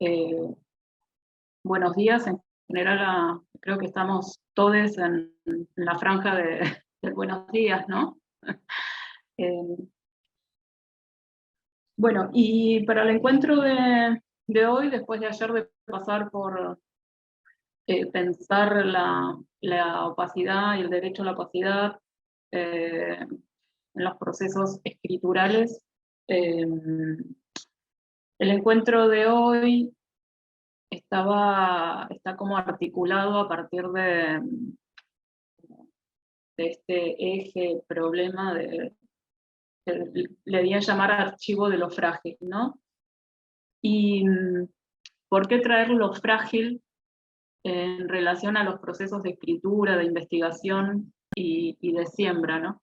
Eh, Buenos días, en general creo que estamos todos en la franja de buenos días, ¿no? Eh, bueno, y para el encuentro de hoy, después de ayer de pasar por pensar la opacidad y el derecho a la opacidad en los procesos escriturales, el encuentro de hoy está como articulado a partir de este eje problema le di a llamar archivo de lo frágil, ¿no? Y ¿por qué traer lo frágil en relación a los procesos de escritura, de investigación y de siembra, ¿no?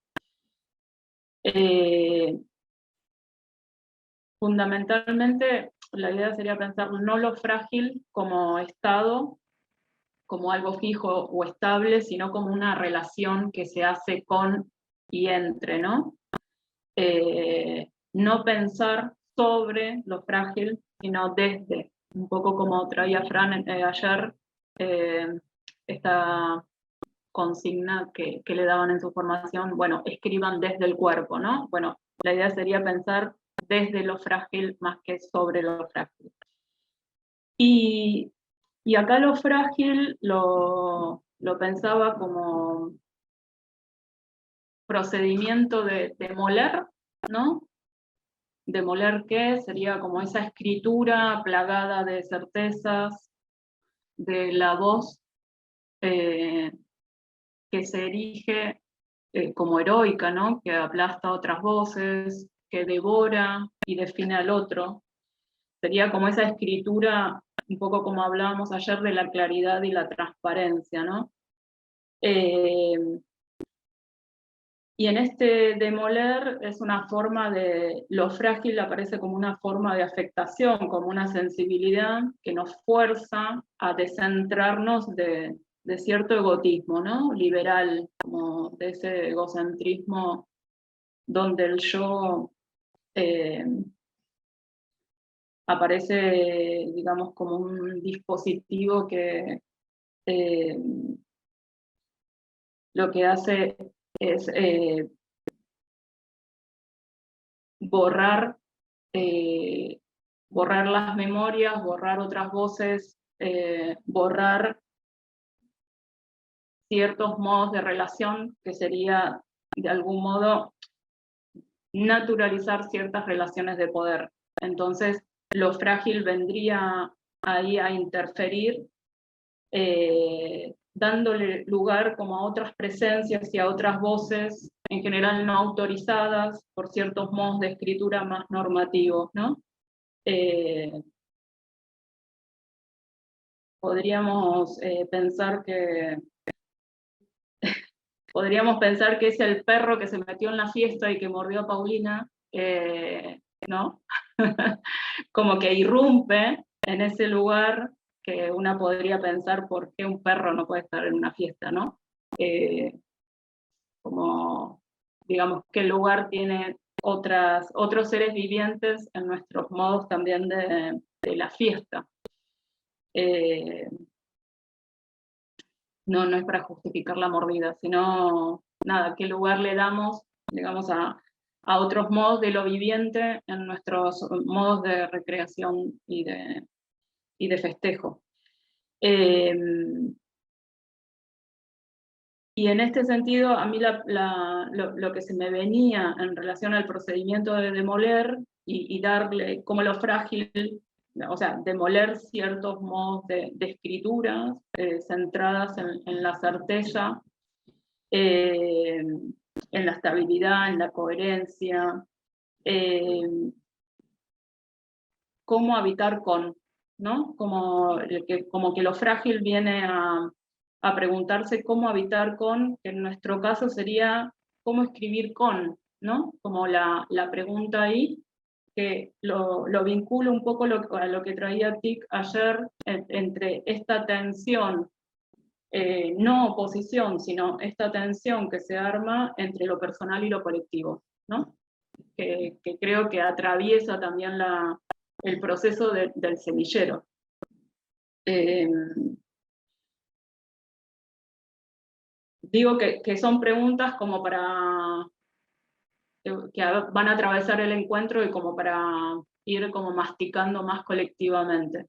Fundamentalmente, la idea sería pensar no lo frágil como estado, como algo fijo o estable, sino como una relación que se hace con y entre, ¿no? No pensar sobre lo frágil, sino desde, un poco como traía Fran ayer, esta consigna que le daban en su formación, bueno, escriban desde el cuerpo, ¿no? Bueno, la idea sería pensar desde lo frágil más que sobre lo frágil. Y acá lo frágil lo pensaba como procedimiento de demoler, ¿no? Demoler qué sería como esa escritura plagada de certezas, de la voz que se erige como heroica, ¿no? Que aplasta otras voces, que devora y define al otro. Sería como esa escritura, un poco como hablábamos ayer, de la claridad y la transparencia, ¿no? Y en este demoler es una forma de, lo frágil aparece como una forma de afectación, como una sensibilidad que nos fuerza a descentrarnos de cierto egotismo, ¿no? Liberal, como de ese egocentrismo donde el yo aparece, digamos, como un dispositivo que lo que hace es borrar, borrar las memorias, borrar otras voces, borrar ciertos modos de relación, que sería de algún modo naturalizar ciertas relaciones de poder. Entonces, lo frágil vendría ahí a interferir, dándole lugar como a otras presencias y a otras voces, en general no autorizadas por ciertos modos de escritura más normativos, ¿no? Podríamos pensar que es el perro que se metió en la fiesta y que mordió a Paulina, ¿no? Como que irrumpe en ese lugar que una podría pensar por qué un perro no puede estar en una fiesta, ¿no? Como, digamos, qué lugar tiene otros seres vivientes en nuestros modos también de la fiesta. No es para justificar la mordida, sino, nada, qué lugar le damos, digamos, a otros modos de lo viviente en nuestros modos de recreación y de festejo. Y en este sentido, a mí lo que se me venía en relación al procedimiento de demoler y darle como lo frágil, o sea, demoler ciertos modos de escrituras centradas en la certeza, en la estabilidad, en la coherencia, cómo habitar con, ¿no? Como que lo frágil viene a preguntarse cómo habitar con, que en nuestro caso sería cómo escribir con, ¿no? Como la pregunta ahí, que lo vinculo un poco a lo que traía Tic ayer, entre esta tensión, no oposición, sino esta tensión que se arma entre lo personal y lo colectivo, ¿no? Que creo que atraviesa también el proceso del semillero. Digo que son preguntas como para que van a atravesar el encuentro y como para ir como masticando más colectivamente.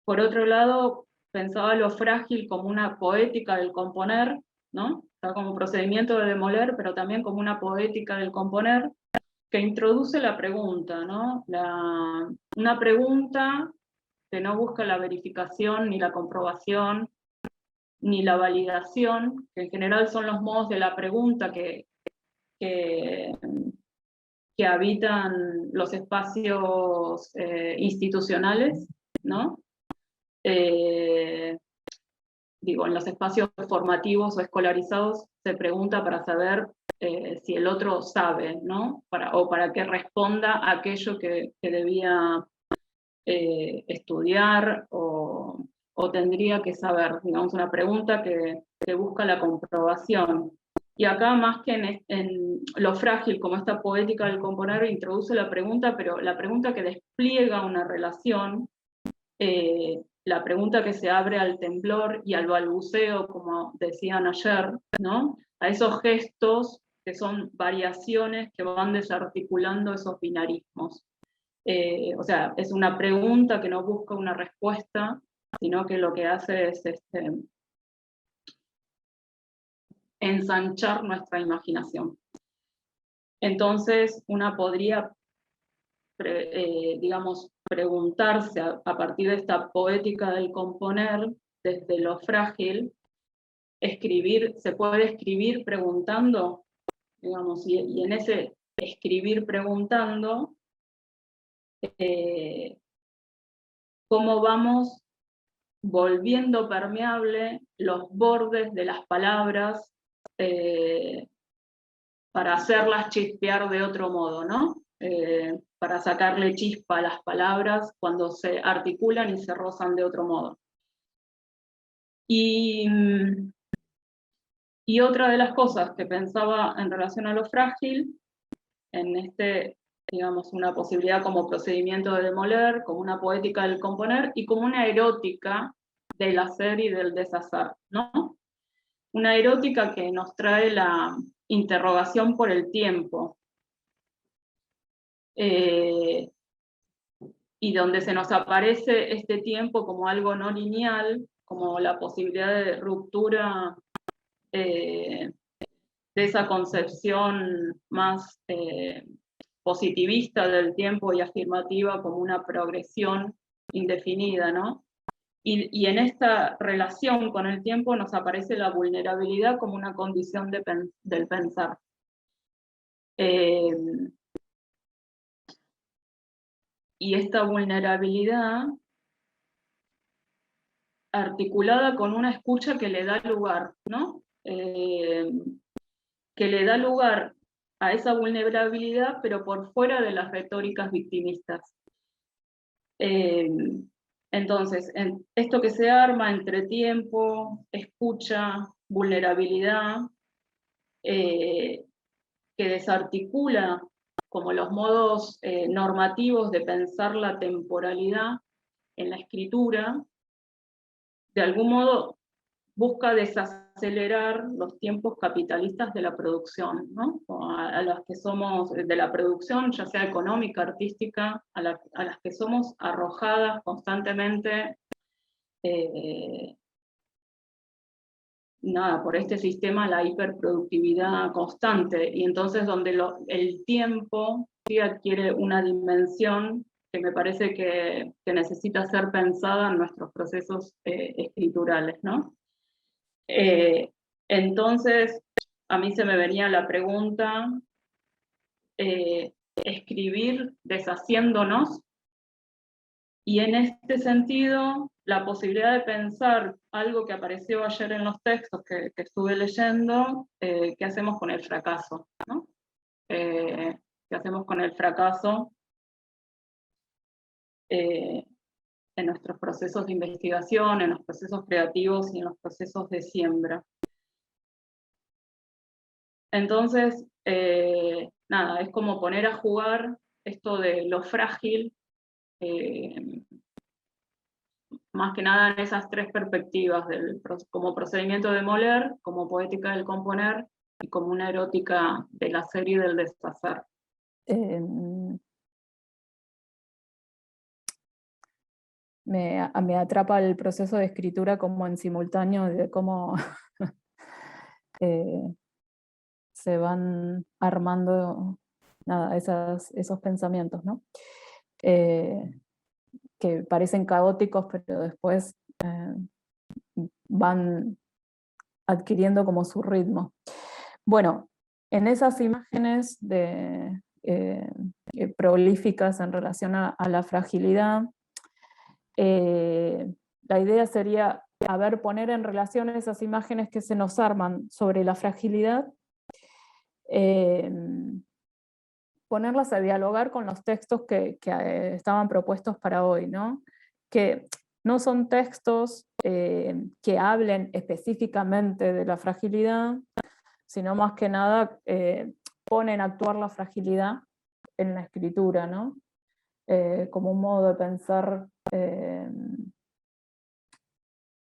Por otro lado, pensaba lo frágil como una poética del componer, ¿no? Está como procedimiento de demoler, pero también como una poética del componer, que introduce la pregunta, ¿no? Una pregunta que no busca la verificación ni la comprobación, ni la validación, que en general son los modos de la pregunta que habitan los espacios institucionales, ¿no? Digo, en los espacios formativos o escolarizados se pregunta para saber si el otro sabe, ¿no? O para que responda a aquello que debía estudiar o tendría que saber, digamos, una pregunta que busca la comprobación. Y acá, más que en lo frágil, como esta poética del componer, introduce la pregunta, pero la pregunta que despliega una relación, la pregunta que se abre al temblor y al balbuceo, como decían ayer, ¿no? A esos gestos que son variaciones que van desarticulando esos binarismos. O sea, es una pregunta que no busca una respuesta, sino que lo que hace es ensanchar nuestra imaginación. Entonces, una podría, digamos, preguntarse a partir de esta poética del componer, desde lo frágil, se puede escribir preguntando, digamos, y en ese escribir preguntando, cómo vamos volviendo permeable los bordes de las palabras para hacerlas chispear de otro modo, ¿no? Para sacarle chispa a las palabras cuando se articulan y se rozan de otro modo. Y otra de las cosas que pensaba en relación a lo frágil, en digamos, una posibilidad como procedimiento de demoler, como una poética del componer y como una erótica del hacer y del deshacer, ¿no? Una erótica que nos trae la interrogación por el tiempo, y donde se nos aparece este tiempo como algo no lineal, como la posibilidad de ruptura de esa concepción más positivista del tiempo y afirmativa como una progresión indefinida, ¿no? Y en esta relación con el tiempo nos aparece la vulnerabilidad como una condición del pensar. Y esta vulnerabilidad articulada con una escucha que le da lugar, ¿no? Que le da lugar a esa vulnerabilidad, pero por fuera de las retóricas victimistas. Entonces, esto que se arma entre tiempo, escucha, vulnerabilidad, que desarticula como los modos normativos de pensar la temporalidad en la escritura, de algún modo busca desacelerar los tiempos capitalistas de la producción, ¿no? A las que somos, de la producción, ya sea económica, artística, a las que somos arrojadas constantemente por este sistema, la hiperproductividad constante, y entonces donde el tiempo sí adquiere una dimensión que me parece que necesita ser pensada en nuestros procesos escriturales, ¿no? Entonces, a mí se me venía la pregunta, escribir deshaciéndonos, y en este sentido, la posibilidad de pensar algo que apareció ayer en los textos que estuve leyendo, ¿qué hacemos con el fracaso? ¿No? ¿Qué hacemos con el fracaso en nuestros procesos de investigación, en los procesos creativos y en los procesos de siembra? Entonces, nada, es como poner a jugar esto de lo frágil, más que nada en esas tres perspectivas, como procedimiento de moler, como poética del componer, y como una erótica del hacer y del deshacer. Me atrapa el proceso de escritura como en simultáneo de cómo se van armando nada, esos pensamientos, ¿no? Que parecen caóticos, pero después van adquiriendo como su ritmo. Bueno, en esas imágenes prolíficas en relación a la fragilidad, la idea sería, poner en relación esas imágenes que se nos arman sobre la fragilidad, ponerlas a dialogar con los textos que estaban propuestos para hoy, ¿no? Que no son textos que hablen específicamente de la fragilidad, sino más que nada ponen a actuar la fragilidad en la escritura, ¿no? Como un modo de pensar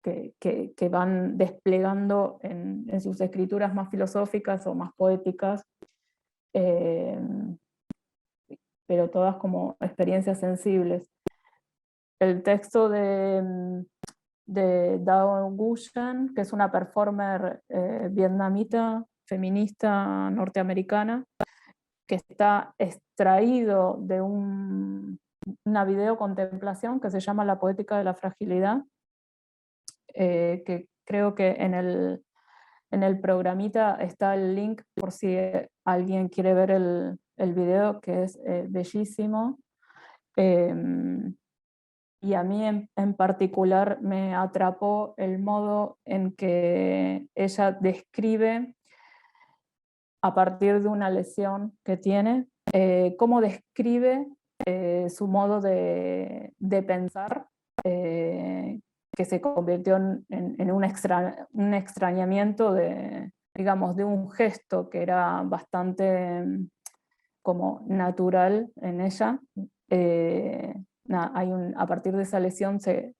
que van desplegando en sus escrituras más filosóficas o más poéticas, pero todas como experiencias sensibles. El texto de Dao Nguyen, que es una performer vietnamita, feminista norteamericana, que está extraído de una videocontemplación que se llama La poética de la fragilidad, que creo que en el programita está el link por si alguien quiere ver el video, que es bellísimo. Y a mí en particular me atrapó el modo en que ella describe, a partir de una lesión que tiene, cómo describe su modo de pensar, que se convirtió en un extrañamiento digamos, de un gesto que era bastante como natural en ella. A partir de esa lesión se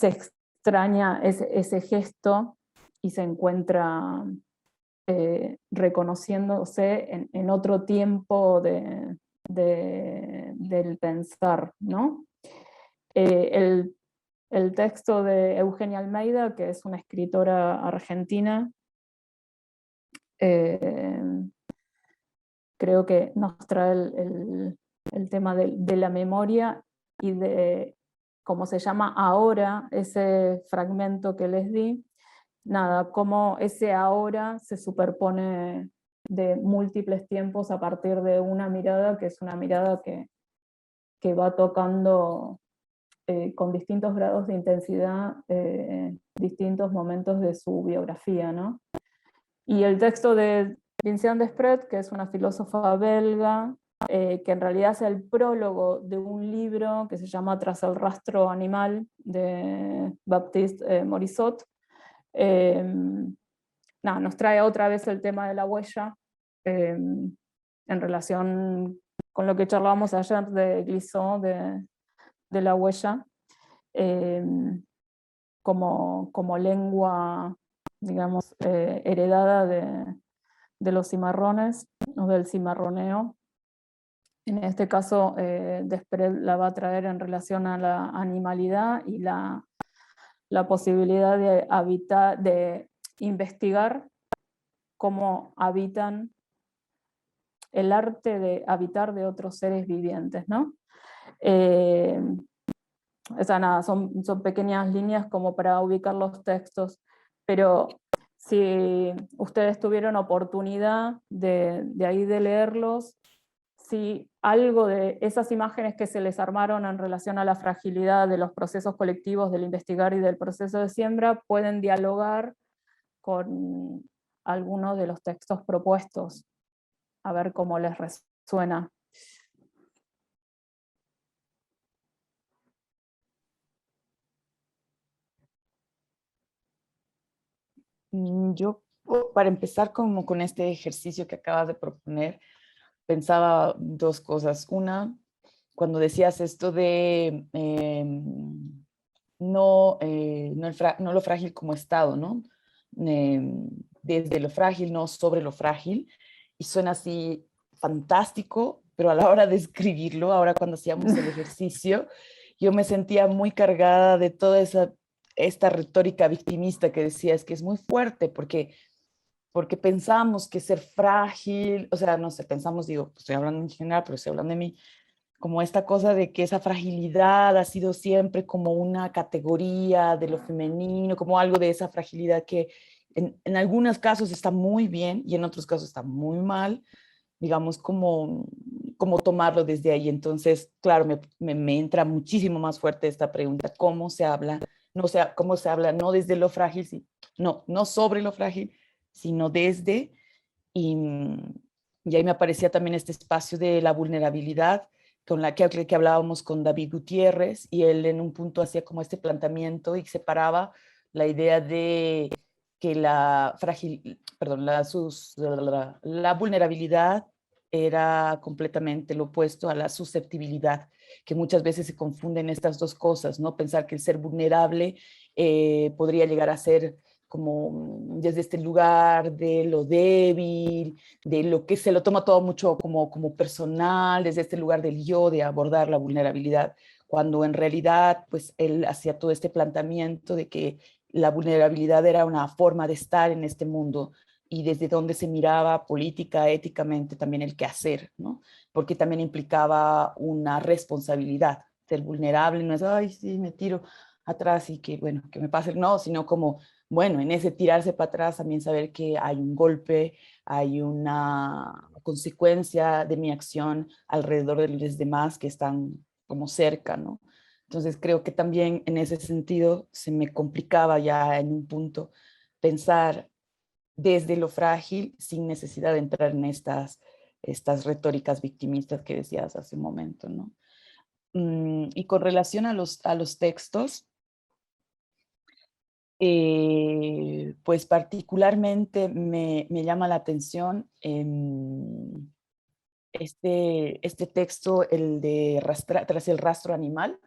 extraña ese gesto y se encuentra reconociéndose en otro tiempo del pensar, ¿no? El texto de Eugenia Almeida, que es una escritora argentina, creo que nos trae el tema de la memoria y de cómo se llama ahora ese fragmento que les di, nada, cómo ese ahora se superpone de múltiples tiempos a partir de una mirada que es una mirada que va tocando con distintos grados de intensidad distintos momentos de su biografía, ¿no? Y el texto de Vinciane Desprez, que es una filósofa belga, que en realidad es el prólogo de un libro que se llama Tras el rastro animal, de Baptiste Morisot. Nos trae otra vez el tema de la huella, en relación con lo que charlábamos ayer de Glissant, de la huella, como lengua, digamos, heredada de los cimarrones, o del cimarroneo. En este caso, Desprez la va a traer en relación a la animalidad y la posibilidad de investigar cómo habitan, el arte de habitar de otros seres vivientes, ¿no? Son pequeñas líneas como para ubicar los textos, pero si ustedes tuvieron oportunidad de ahí de leerlos, si algo de esas imágenes que se les armaron en relación a la fragilidad de los procesos colectivos del investigar y del proceso de siembra pueden dialogar con algunos de los textos propuestos, a ver cómo les resuena. Yo, para empezar como con este ejercicio que acabas de proponer, pensaba dos cosas. Una, cuando decías esto de no lo frágil como estado, ¿no? Desde lo frágil, no sobre lo frágil. Y suena así fantástico, pero a la hora de escribirlo, ahora cuando hacíamos el ejercicio, yo me sentía muy cargada de toda esta retórica victimista que decías que es muy fuerte, porque pensamos que ser frágil, o sea, no sé, pensamos, digo, estoy hablando en general, pero estoy hablando de mí, como esta cosa de que esa fragilidad ha sido siempre como una categoría de lo femenino, como algo de esa fragilidad que en algunos casos está muy bien y en otros casos está muy mal, digamos, como tomarlo desde ahí. Entonces, claro, me entra muchísimo más fuerte esta pregunta, ¿cómo se habla? No, o sea, ¿cómo se habla? No desde lo frágil, no sobre lo frágil, sino desde, y, y ahí me aparecía también este espacio de la vulnerabilidad, con la que hablábamos con David Gutiérrez, y él en un punto hacía como este planteamiento y separaba la idea de que la vulnerabilidad era completamente lo opuesto a la susceptibilidad, que muchas veces se confunden estas dos cosas, ¿no? Pensar que el ser vulnerable podría llegar a ser como desde este lugar de lo débil, de lo que se lo toma todo mucho como personal, desde este lugar del yo, de abordar la vulnerabilidad, cuando en realidad pues él hacía todo este planteamiento de que la vulnerabilidad era una forma de estar en este mundo y desde donde se miraba política, éticamente también el qué hacer, ¿no? Porque también implicaba una responsabilidad. Ser vulnerable no es, ay, sí, me tiro atrás y que, bueno, que me pase, no, sino como, bueno, en ese tirarse para atrás también saber que hay un golpe, hay una consecuencia de mi acción alrededor de los demás que están como cerca, ¿no? Entonces creo que también en ese sentido se me complicaba ya en un punto pensar desde lo frágil sin necesidad de entrar en estas retóricas victimistas que decías hace un momento, ¿no? Y con relación a los textos, pues particularmente me llama la atención este texto, el de Tras el rastro animal,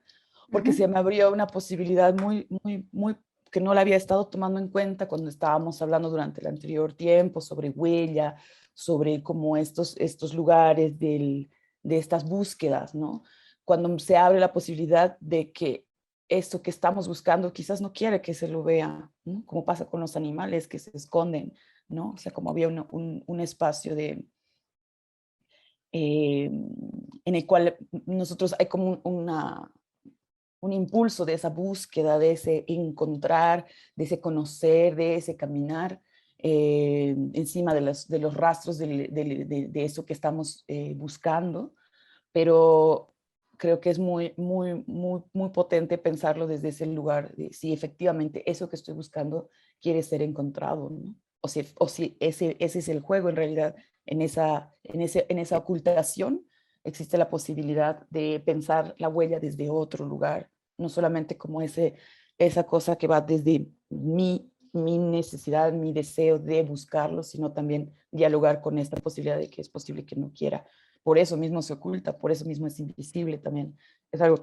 porque se me abrió una posibilidad muy, muy, muy que no la había estado tomando en cuenta cuando estábamos hablando durante el anterior tiempo sobre huella, sobre como estos lugares de estas búsquedas, ¿no? Cuando se abre la posibilidad de que esto que estamos buscando quizás no quiere que se lo vea, ¿no? Como pasa con los animales que se esconden, ¿no? O sea, como había un espacio en el cual nosotros hay como un impulso de esa búsqueda, de ese encontrar, de ese conocer, de ese caminar encima de los rastros de eso que estamos buscando, pero creo que es muy, muy, muy, muy potente pensarlo desde ese lugar, de si efectivamente eso que estoy buscando quiere ser encontrado, ¿no? O si ese es el juego en realidad, en esa ocultación existe la posibilidad de pensar la huella desde otro lugar, no solamente como esa cosa que va desde mi necesidad, mi deseo de buscarlo, sino también dialogar con esta posibilidad de que es posible que no quiera. Por eso mismo se oculta, por eso mismo es invisible también. Es algo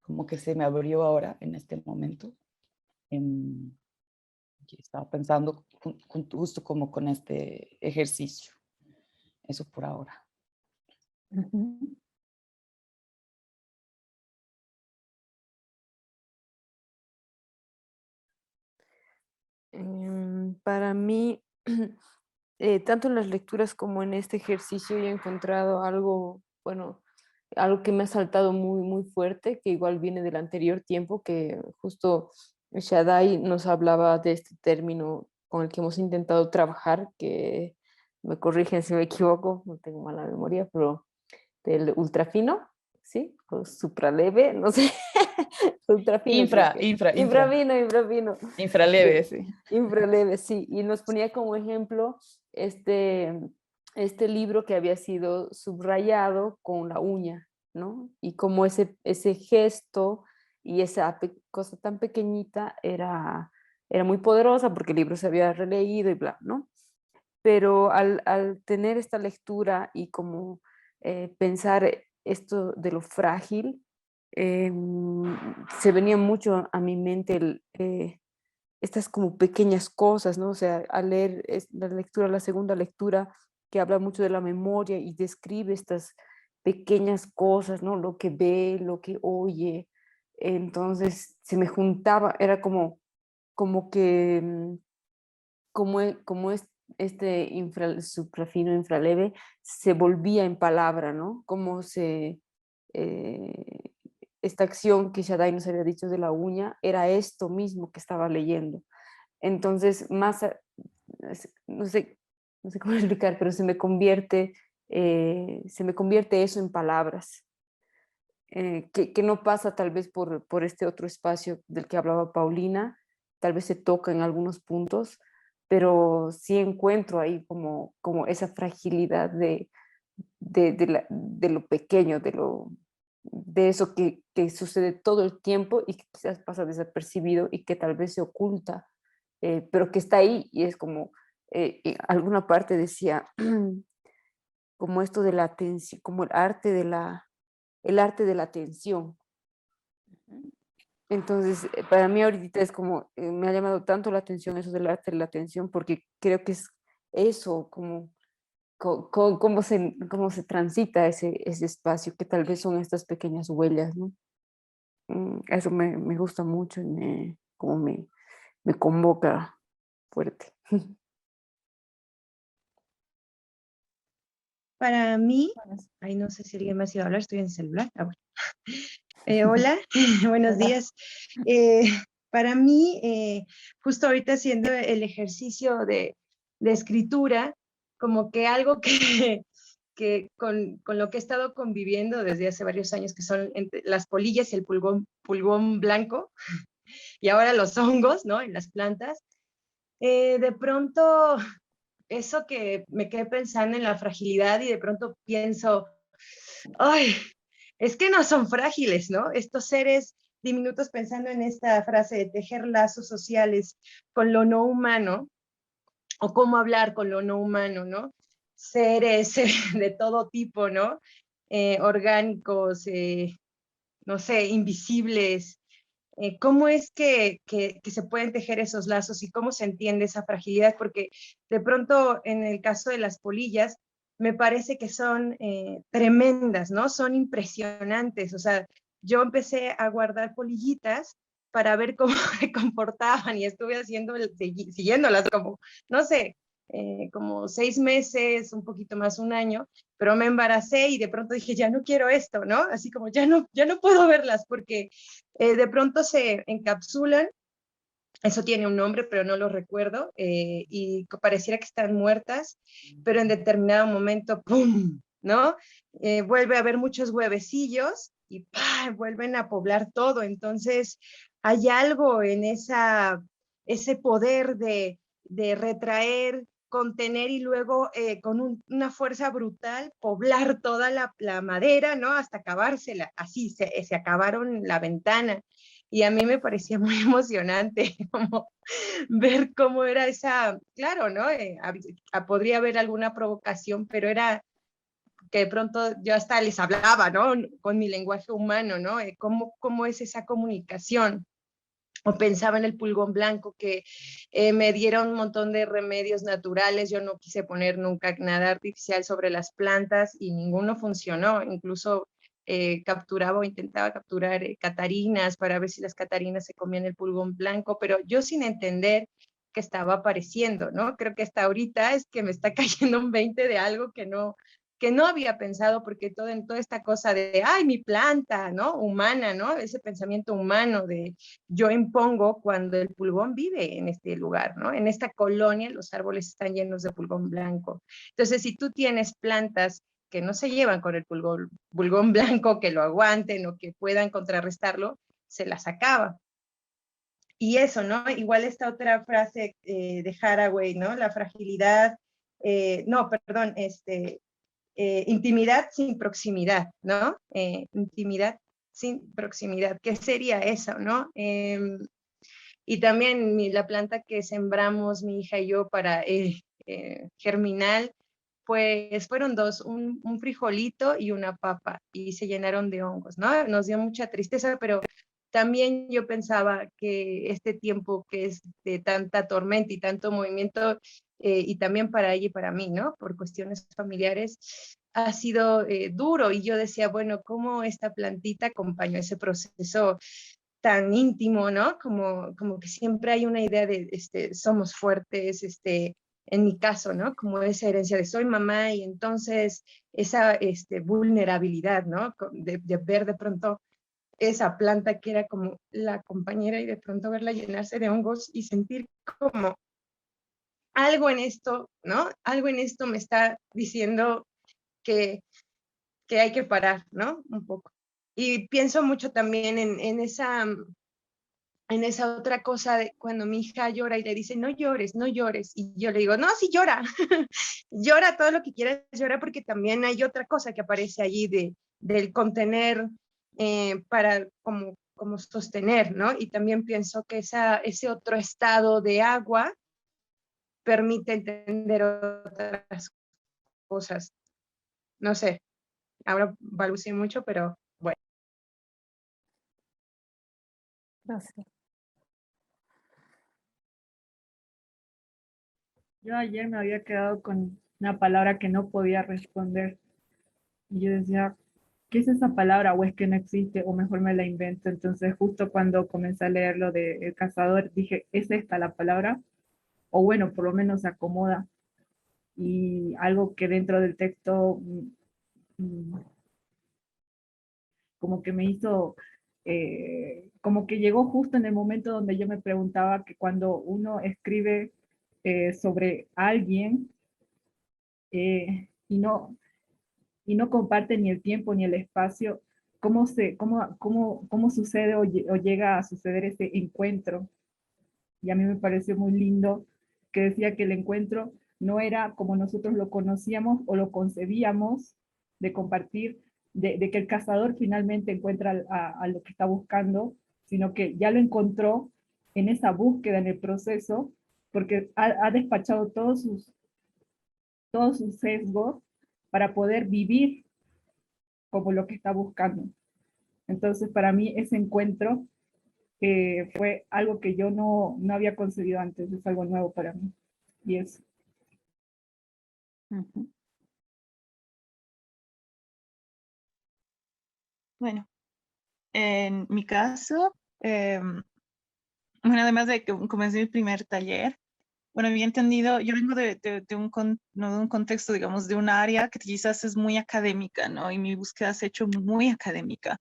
como que se me abrió ahora en este momento. Que estaba pensando justo como con este ejercicio. Eso por ahora. Para mí, tanto en las lecturas como en este ejercicio he encontrado algo, bueno, algo que me ha saltado muy, muy fuerte, que igual viene del anterior tiempo, que justo Shaddai nos hablaba de este término con el que hemos intentado trabajar, que me corrigen si me equivoco, no tengo mala memoria, pero del ultrafino, ¿sí? O supraleve, no sé, ultrafino creo que. Infrafino, infrafino. Infraleve, sí. Infraleve, sí. Y nos ponía como ejemplo este, este libro que había sido subrayado con la uña, ¿no? Y como ese gesto y esa cosa tan pequeñita era muy poderosa porque el libro se había releído y bla, ¿no? pero al tener esta lectura y como pensar esto de lo frágil, se venía mucho a mi mente estas como pequeñas cosas, ¿no? O sea, al leer la lectura, la segunda lectura, que habla mucho de la memoria y describe estas pequeñas cosas, ¿no? Lo que ve, lo que oye. Entonces se me juntaba, era como que, como es este suprafino, infraleve, se volvía en palabra, ¿no? Como eh, esta acción que Shaddai nos había dicho de la uña, era esto mismo que estaba leyendo. Entonces, no sé, no sé cómo explicar, pero se me convierte eso en palabras, que no pasa tal vez por este otro espacio del que hablaba Paulina, tal vez se toca en algunos puntos, pero sí encuentro ahí como esa fragilidad de lo pequeño, de eso que sucede todo el tiempo y que quizás pasa desapercibido y que tal vez se oculta, pero que está ahí y es como, en alguna parte decía, como esto de la atención, como el arte de la atención. Entonces, para mí ahorita es como, me ha llamado tanto la atención eso del arte de la atención, porque creo que es eso, como cómo se transita ese espacio, que tal vez son estas pequeñas huellas, ¿no? Eso me gusta mucho y como me convoca fuerte. Para mí, ay, no sé si alguien más iba a hablar, estoy en el celular. Ah, bueno. Hola, buenos días. Para mí, justo ahorita haciendo el ejercicio de escritura, como que algo que con lo que he estado conviviendo desde hace varios años, que son las polillas y el pulgón blanco, y ahora los hongos, ¿no? En las plantas, de pronto eso que me quedé pensando en la fragilidad y de pronto pienso, ay, es que no son frágiles, ¿no? Estos seres diminutos, pensando en esta frase de tejer lazos sociales con lo no humano, o cómo hablar con lo no humano, ¿no? Seres de todo tipo, ¿no? Orgánicos, no sé, invisibles. ¿Cómo es que se pueden tejer esos lazos y cómo se entiende esa fragilidad? Porque de pronto, en el caso de las polillas, me parece que son tremendas, ¿no? Son impresionantes. O sea, yo empecé a guardar polillitas para ver cómo se comportaban y estuve siguiéndolas como, no sé, como 6 meses, un poquito más, un año, pero me embaracé y de pronto dije, ya no quiero esto, ¿no? Así como ya no puedo verlas porque de pronto se encapsulan, eso tiene un nombre, pero no lo recuerdo, y pareciera que están muertas, pero en determinado momento, ¡pum!, ¿no? Vuelve a haber muchos huevecillos y ¡pah!, vuelven a poblar todo. Entonces, hay algo en ese poder de retraer, contener y luego una fuerza brutal poblar toda la madera, ¿no? Hasta acabársela, así se acabaron la ventana. Y a mí me parecía muy emocionante como ver cómo era claro, ¿no? Podría haber alguna provocación, pero era que de pronto yo hasta les hablaba, ¿no? Con mi lenguaje humano, ¿no? ¿Cómo es esa comunicación? O pensaba en el pulgón blanco, que me dieron un montón de remedios naturales. Yo no quise poner nunca nada artificial sobre las plantas y ninguno funcionó. Incluso capturaba o intentaba capturar catarinas para ver si las catarinas se comían el pulgón blanco, pero yo sin entender que estaba apareciendo, ¿no? Creo que hasta ahorita es que me está cayendo un 20 de algo que no había pensado, porque en toda esta cosa de, ay, mi planta, ¿no? Humana, ¿no? Ese pensamiento humano de yo impongo cuando el pulgón vive en este lugar, ¿no? En esta colonia los árboles están llenos de pulgón blanco. Entonces, si tú tienes plantas que no se llevan con el pulgón blanco, que lo aguanten o que puedan contrarrestarlo, se las acaba. Y eso, ¿no? Igual esta otra frase de Haraway, ¿no? La fragilidad, no, perdón, intimidad sin proximidad, ¿no? Intimidad sin proximidad. ¿Qué sería eso, no? Y también la planta que sembramos mi hija y yo para germinal, pues fueron dos, un frijolito y una papa, y se llenaron de hongos, ¿no? Nos dio mucha tristeza, pero también yo pensaba que este tiempo que es de tanta tormenta y tanto movimiento, y también para ella y para mí, ¿no? Por cuestiones familiares, ha sido duro, y yo decía, bueno, ¿cómo esta plantita acompañó ese proceso tan íntimo, ¿no? Como que siempre hay una idea de, somos fuertes, en mi caso, ¿no? Como esa herencia de soy mamá, y entonces esa vulnerabilidad, ¿no? De ver de pronto esa planta que era como la compañera, y de pronto verla llenarse de hongos y sentir como algo en esto, ¿no? Algo en esto me está diciendo que, que hay que parar, ¿no? Un poco. Y pienso mucho también en esa otra cosa de cuando mi hija llora y le dice, no llores, no llores. Y yo le digo, no, sí llora, llora todo lo que quieras, llora, porque también hay otra cosa que aparece allí del contener, para como sostener, ¿no? Y también pienso que ese otro estado de agua permite entender otras cosas. No sé, ahora balbuceé mucho, pero bueno. Gracias. Yo ayer me había quedado con una palabra que no podía responder. Y yo decía, ¿qué es esa palabra? O es que no existe, o mejor me la invento. Entonces, justo cuando comencé a leer lo de El Cazador, dije, ¿es esta la palabra? O bueno, por lo menos se acomoda. Y algo que dentro del texto como que me hizo, como que llegó justo en el momento donde yo me preguntaba que cuando uno escribe sobre alguien y no comparte ni el tiempo ni el espacio, cómo sucede o llega a suceder ese encuentro. Y a mí me pareció muy lindo que decía que el encuentro no era como nosotros lo conocíamos o lo concebíamos de compartir, de que el cazador finalmente encuentra a lo que está buscando, sino que ya lo encontró en esa búsqueda, en el proceso, porque ha despachado todos sus sesgos para poder vivir como lo que está buscando. Entonces, para mí, ese encuentro fue algo que yo no había concebido antes, es algo nuevo para mí. Y eso. Ujú. Bueno, en mi caso, bueno, además de que comencé mi primer taller, bueno, bien entendido, yo vengo no de un contexto, digamos, de un área que quizás es muy académica, ¿no? Y mi búsqueda se ha hecho muy académica.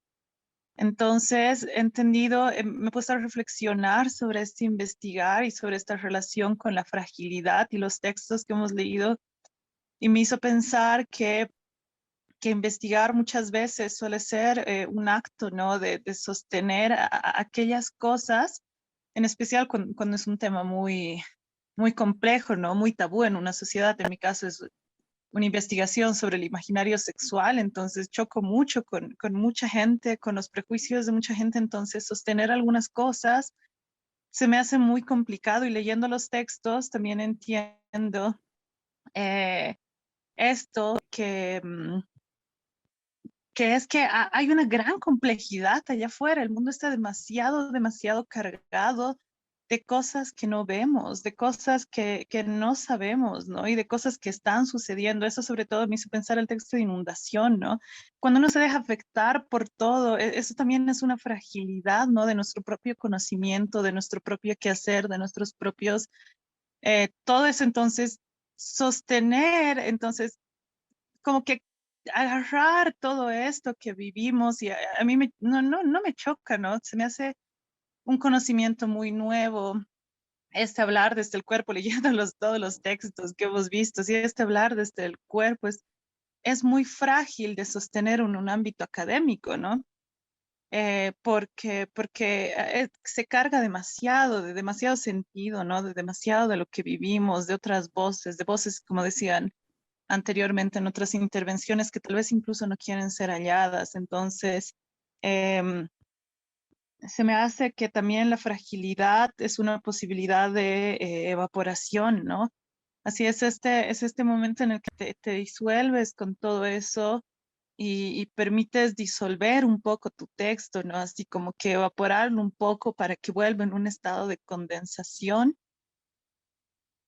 Entonces, he entendido, me he puesto a reflexionar sobre este investigar y sobre esta relación con la fragilidad y los textos que hemos leído, y me hizo pensar que investigar muchas veces suele ser un acto, ¿no? De sostener aquellas cosas, en especial cuando es un tema muy, muy complejo, ¿no? Muy tabú en una sociedad. En mi caso es una investigación sobre el imaginario sexual, entonces choco mucho con mucha gente, con los prejuicios de mucha gente, entonces sostener algunas cosas se me hace muy complicado, y leyendo los textos también entiendo esto que es que hay una gran complejidad allá afuera. El mundo está demasiado, demasiado cargado de cosas que no vemos, de cosas que no sabemos, ¿no? Y de cosas que están sucediendo. Eso sobre todo me hizo pensar el texto de inundación, ¿no? Cuando uno se deja afectar por todo, eso también es una fragilidad, ¿no? De nuestro propio conocimiento, de nuestro propio quehacer, de nuestros propios, todo eso. Entonces, sostener, entonces, como que agarrar todo esto que vivimos, y a mí no me choca, ¿no? Se me hace un conocimiento muy nuevo hablar desde el cuerpo, leyendo todos los textos que hemos visto, sí, hablar desde el cuerpo es muy frágil de sostener en un ámbito académico, ¿no? Porque se carga demasiado, de demasiado sentido, ¿no? De demasiado de lo que vivimos, de otras voces, de voces, como decían anteriormente en otras intervenciones, que tal vez incluso no quieren ser halladas. Entonces, se me hace que también la fragilidad es una posibilidad de evaporación, ¿no? Así es este momento en el que te disuelves con todo eso y permites disolver un poco tu texto, ¿no? Así como que evaporarlo un poco para que vuelva en un estado de condensación,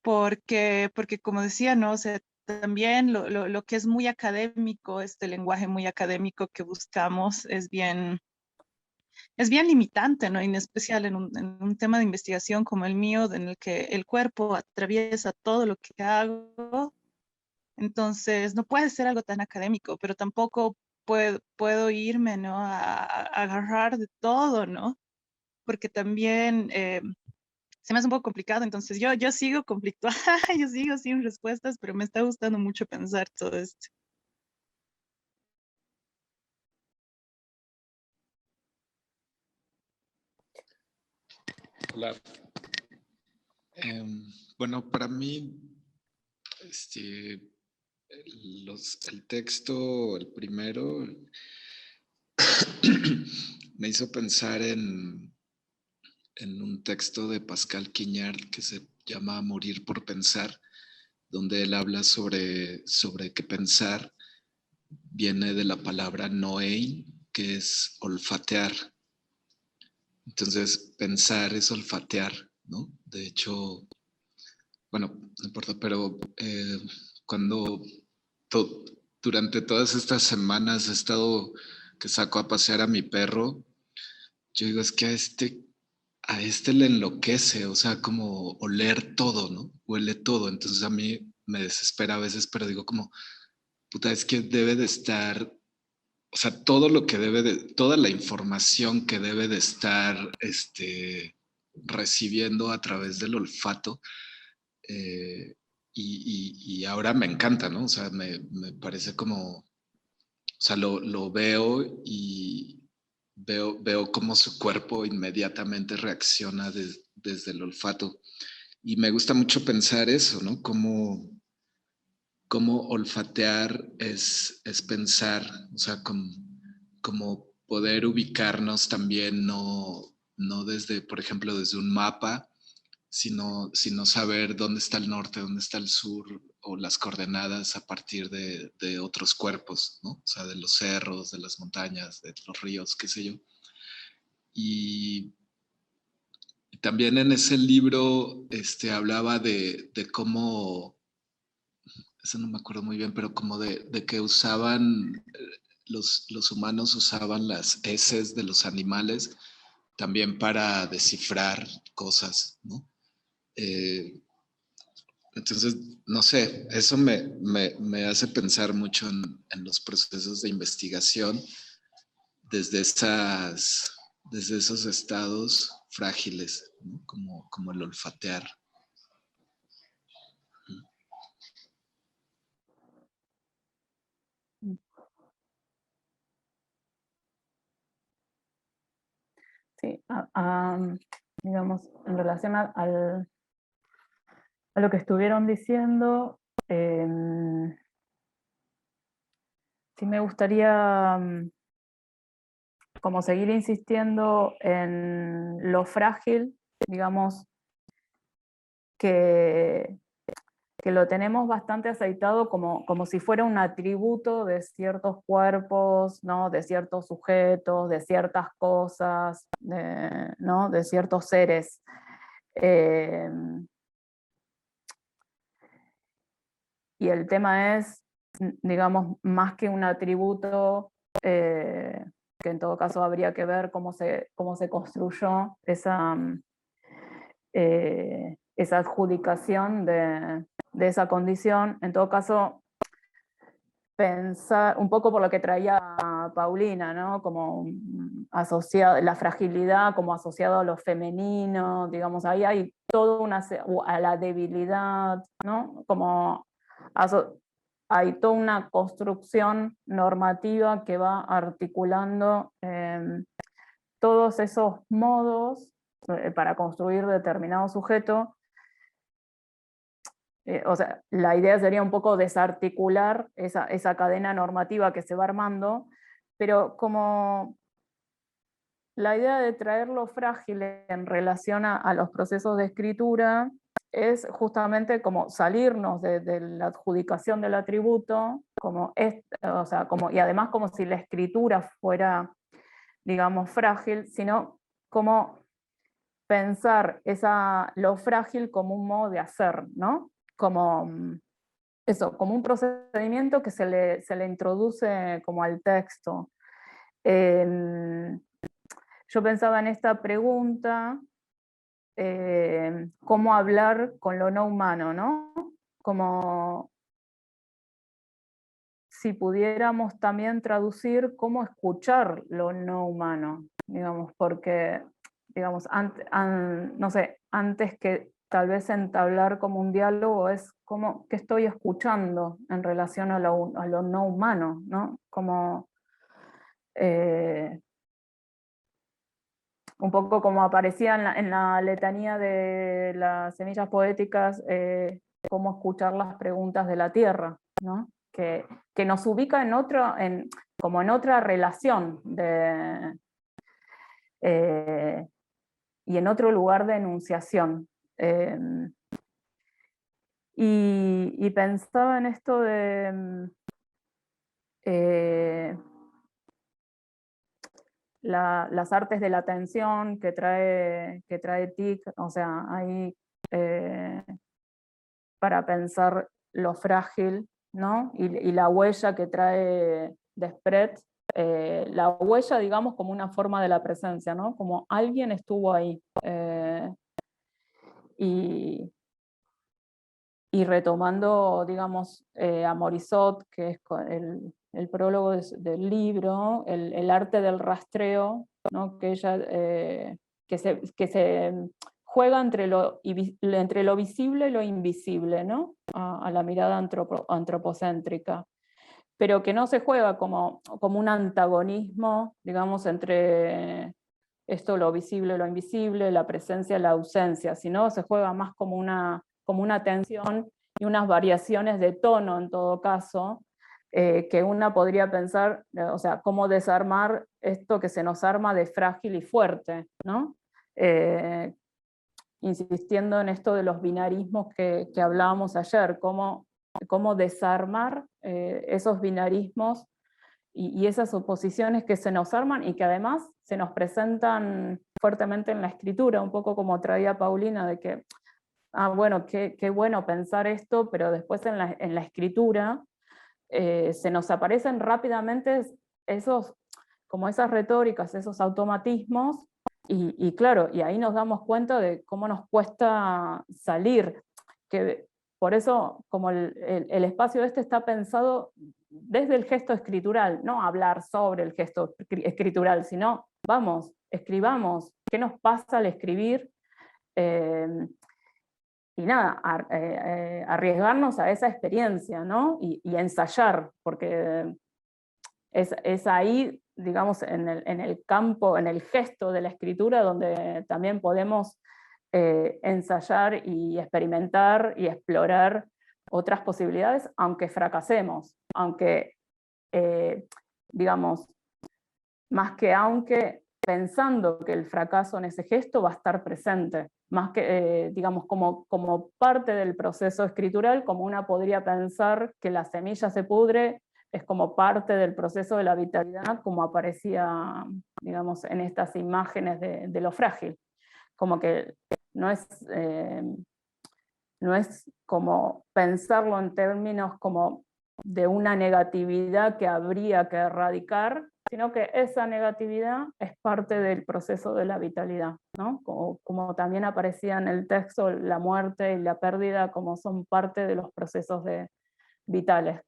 porque como decía, ¿no? O sea, también lo que es muy académico, este lenguaje muy académico que buscamos es bien limitante, ¿no? En especial en un tema de investigación como el mío, en el que el cuerpo atraviesa todo lo que hago. Entonces, no puede ser algo tan académico, pero tampoco puedo irme, ¿no? A agarrar de todo, ¿no? Porque también se me hace un poco complicado. Entonces, yo sigo conflictuada, yo sigo sin respuestas, pero me está gustando mucho pensar todo esto. Hola. Bueno, para mí, este, el texto, el primero, me hizo pensar en un texto de Pascal Quignard que se llama Morir por pensar, donde él habla sobre que pensar viene de la palabra noein, que es olfatear. Entonces, pensar es olfatear, ¿no? De hecho, bueno, no importa, pero cuando durante todas estas semanas he estado que saco a pasear a mi perro, yo digo, es que a este le enloquece, o sea, como oler todo, ¿no? Huele todo. Entonces a mí me desespera a veces, pero digo como, puta, es que debe de estar, o sea, todo lo que debe de, toda la información que debe de estar recibiendo a través del olfato. Y ahora me encanta, ¿no? O sea, me parece como, o sea, lo veo y veo cómo su cuerpo inmediatamente reacciona desde el olfato. Y me gusta mucho pensar eso, ¿no? Cómo olfatear es pensar, o sea, como poder ubicarnos también, no desde, por ejemplo, desde un mapa, sino saber dónde está el norte, dónde está el sur, o las coordenadas a partir de otros cuerpos, ¿no? O sea, de los cerros, de las montañas, de los ríos, qué sé yo. Y también en ese libro hablaba de cómo, eso no me acuerdo muy bien, pero como de que usaban, los humanos usaban las heces de los animales también para descifrar cosas, ¿no? Entonces, no sé, eso me hace pensar mucho en los procesos de investigación desde, desde esos estados frágiles, ¿no? Como el olfatear. Sí, digamos, en relación a lo que estuvieron diciendo, sí me gustaría como seguir insistiendo en lo frágil, digamos, que lo tenemos bastante aceitado como si fuera un atributo de ciertos cuerpos, ¿no? De ciertos sujetos, de ciertas cosas, ¿no? De ciertos seres. Y el tema es, digamos, más que un atributo, que en todo caso habría que ver cómo se construyó esa adjudicación de esa condición. En todo caso, pensar, un poco por lo que traía Paulina, ¿no? Como asociado, la fragilidad como asociado a lo femenino, digamos, ahí hay todo a la debilidad, ¿no? Como hay toda una construcción normativa que va articulando todos esos modos para construir determinado sujeto. O sea, la idea sería un poco desarticular esa cadena normativa que se va armando, pero como la idea de traerlo frágil en relación a los procesos de escritura es justamente como salirnos de la adjudicación del atributo, o sea, y además como si la escritura fuera, digamos, frágil, sino como pensar lo frágil como un modo de hacer, ¿no? Como eso, como un procedimiento que se le introduce como al texto. Yo pensaba en esta pregunta, cómo hablar con lo no humano, ¿no? Como si pudiéramos también traducir cómo escuchar lo no humano, digamos, porque, digamos, no sé, antes que tal vez entablar como un diálogo es como qué estoy escuchando en relación a lo no humano, ¿no? Como un poco como aparecía en la letanía de las semillas poéticas, cómo escuchar las preguntas de la tierra, ¿no? Que nos ubica como en otra relación y en otro lugar de enunciación. Y pensaba en esto de las artes de la atención que trae TIC, o sea, ahí para pensar lo frágil, ¿no? Y la huella que trae Desprez, la huella, digamos, como una forma de la presencia, ¿no? Como alguien estuvo ahí. Y retomando, digamos, a Morisot, que es el prólogo del libro, el arte del rastreo, ¿no? Que ella que se juega entre lo visible y lo invisible, ¿no? A la mirada antropocéntrica, pero que no se juega como un antagonismo, digamos, entre esto, lo visible, lo invisible, la presencia, la ausencia, sino se juega más como una tensión y unas variaciones de tono en todo caso, que una podría pensar, o sea, cómo desarmar esto que se nos arma de frágil y fuerte, ¿no? Insistiendo en esto de los binarismos que hablábamos ayer, cómo desarmar esos binarismos y esas oposiciones que se nos arman y que además se nos presentan fuertemente en la escritura, un poco como traía Paulina, de que, bueno, qué bueno pensar esto, pero después en la escritura se nos aparecen rápidamente como esas retóricas, esos automatismos, y claro, y ahí nos damos cuenta de cómo nos cuesta salir, que por eso como el espacio este está pensado desde el gesto escritural, no hablar sobre el gesto escritural, sino vamos, escribamos, ¿qué nos pasa al escribir? Y nada, arriesgarnos a esa experiencia, ¿no? Y ensayar, porque es ahí, digamos, en el campo, en el gesto de la escritura, donde también podemos ensayar y experimentar y explorar otras posibilidades, aunque fracasemos, aunque, digamos, más que aunque, pensando que el fracaso en ese gesto va a estar presente, más que, digamos, como parte del proceso escritural, como una podría pensar que la semilla se pudre, es como parte del proceso de la vitalidad, como aparecía, digamos, en estas imágenes de lo frágil, como que no es como pensarlo en términos como de una negatividad que habría que erradicar, sino que esa negatividad es parte del proceso de la vitalidad, ¿no? Como también aparecía en el texto, la muerte y la pérdida como son parte de los procesos vitales,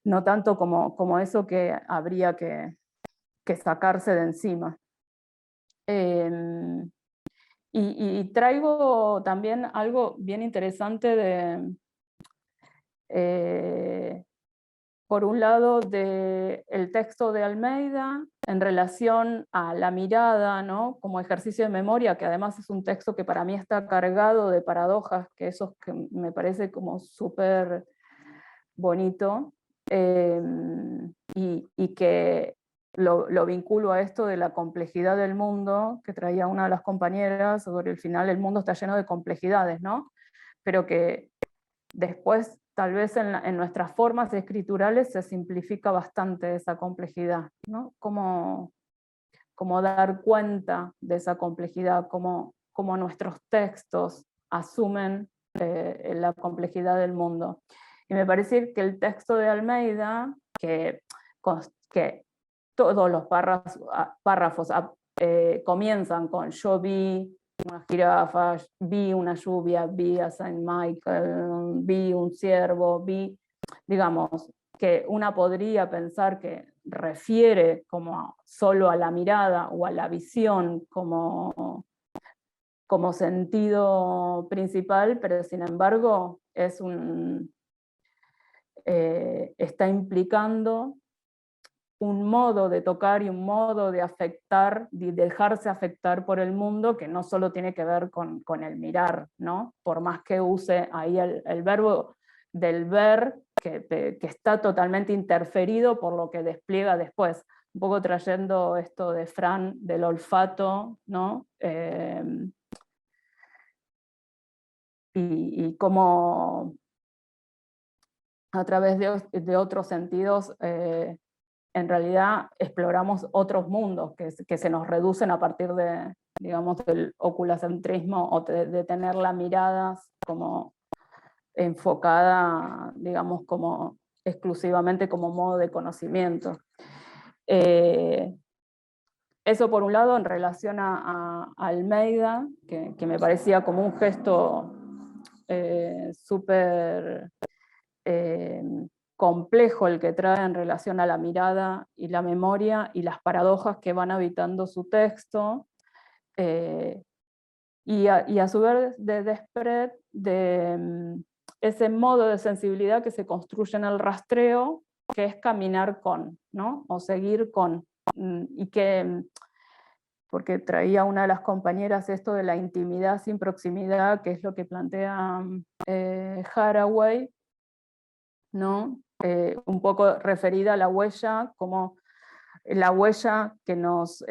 no tanto como eso que habría que sacarse de encima. Y traigo también algo bien interesante por un lado, del texto de Almeida en relación a la mirada, ¿no? Como ejercicio de memoria, que además es un texto que para mí está cargado de paradojas, que eso que me parece como súper bonito, y que lo vinculo a esto de la complejidad del mundo, que traía una de las compañeras, sobre el final el mundo está lleno de complejidades, ¿no? Pero que después, tal vez en nuestras formas escriturales se simplifica bastante esa complejidad, ¿no? Cómo dar cuenta de esa complejidad, cómo nuestros textos asumen la complejidad del mundo. Y me parece que el texto de Almeida, que todos los párrafos comienzan con yo vi una jirafa, vi una lluvia, vi a Saint Michael, vi un ciervo, vi, digamos, que una podría pensar que refiere como solo a la mirada o a la visión como sentido principal, pero sin embargo es está implicando un modo de tocar y un modo de afectar, de dejarse afectar por el mundo, que no solo tiene que ver con el mirar, ¿no? Por más que use ahí el verbo del ver, que está totalmente interferido por lo que despliega después. Un poco trayendo esto de Fran, del olfato, ¿no? Y cómo a través de otros sentidos en realidad exploramos otros mundos que se nos reducen a partir de, digamos, del oculocentrismo o de tener la mirada como enfocada, digamos, como exclusivamente como modo de conocimiento. Eso por un lado en relación a Almeida, que me parecía como un gesto súper complejo el que trae en relación a la mirada y la memoria y las paradojas que van habitando su texto, y a su vez de Desprez, de ese modo de sensibilidad que se construye en el rastreo, que es caminar con, ¿no? O seguir con, y que, porque traía una de las compañeras esto de la intimidad sin proximidad, que es lo que plantea Haraway, ¿no? Un poco referida a la huella, como la huella que nos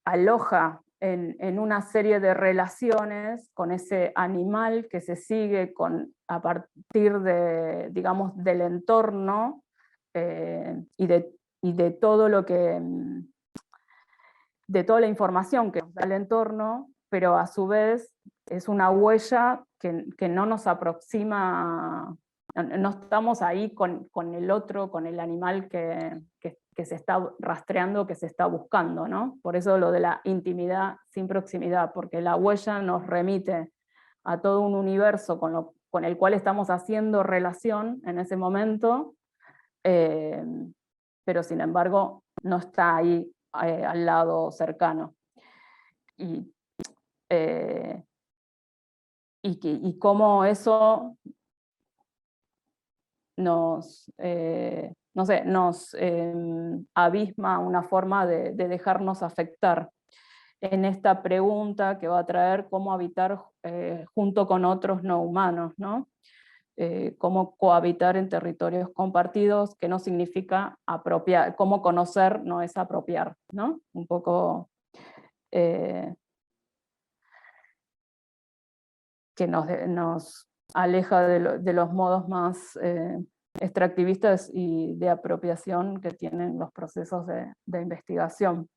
aloja en una serie de relaciones con ese animal que se sigue a partir de, digamos, del entorno y de todo lo que, de toda la información que nos da el entorno, pero a su vez es una huella que no nos aproxima, no estamos ahí con el otro, con el animal que se está rastreando, que se está buscando, ¿no? Por eso lo de la intimidad sin proximidad, porque la huella nos remite a todo un universo con el cual estamos haciendo relación en ese momento, pero sin embargo no está ahí al lado cercano. Y cómo eso nos, no sé, nos abisma una forma de dejarnos afectar en esta pregunta que va a traer cómo habitar junto con otros no humanos, ¿no? Cómo cohabitar en territorios compartidos, que no significa apropiar, cómo conocer no es apropiar, ¿no? Un poco que nos aleja de los modos más extractivistas y de apropiación que tienen los procesos de investigación.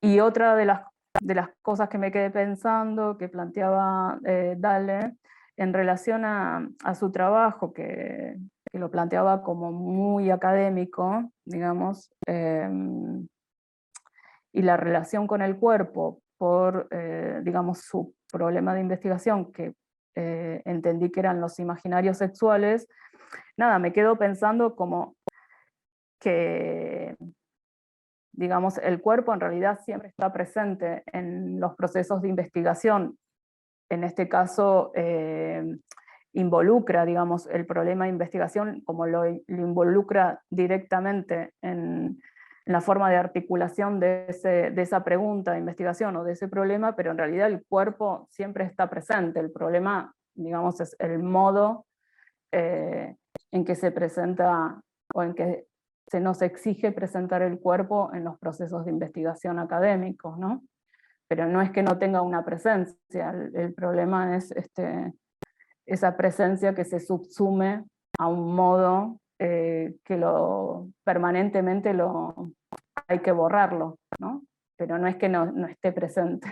Y otra de las cosas que me quedé pensando, que planteaba Dahle, en relación a su trabajo, que lo planteaba como muy académico, digamos, y la relación con el cuerpo por, digamos, su problema de investigación, que entendí que eran los imaginarios sexuales, nada, me quedo pensando como que, digamos, el cuerpo en realidad siempre está presente en los procesos de investigación. En este caso, involucra, digamos, el problema de investigación como lo involucra directamente en la forma de articulación de esa pregunta de investigación o de ese problema, pero en realidad el cuerpo siempre está presente. El problema digamos, es el modo en que se presenta o en que se nos exige presentar el cuerpo en los procesos de investigación académicos, ¿no? Pero no es que no tenga una presencia, el problema es esa presencia que se subsume a un modo que permanentemente hay que borrarlo, ¿no? Pero no es que no esté presente.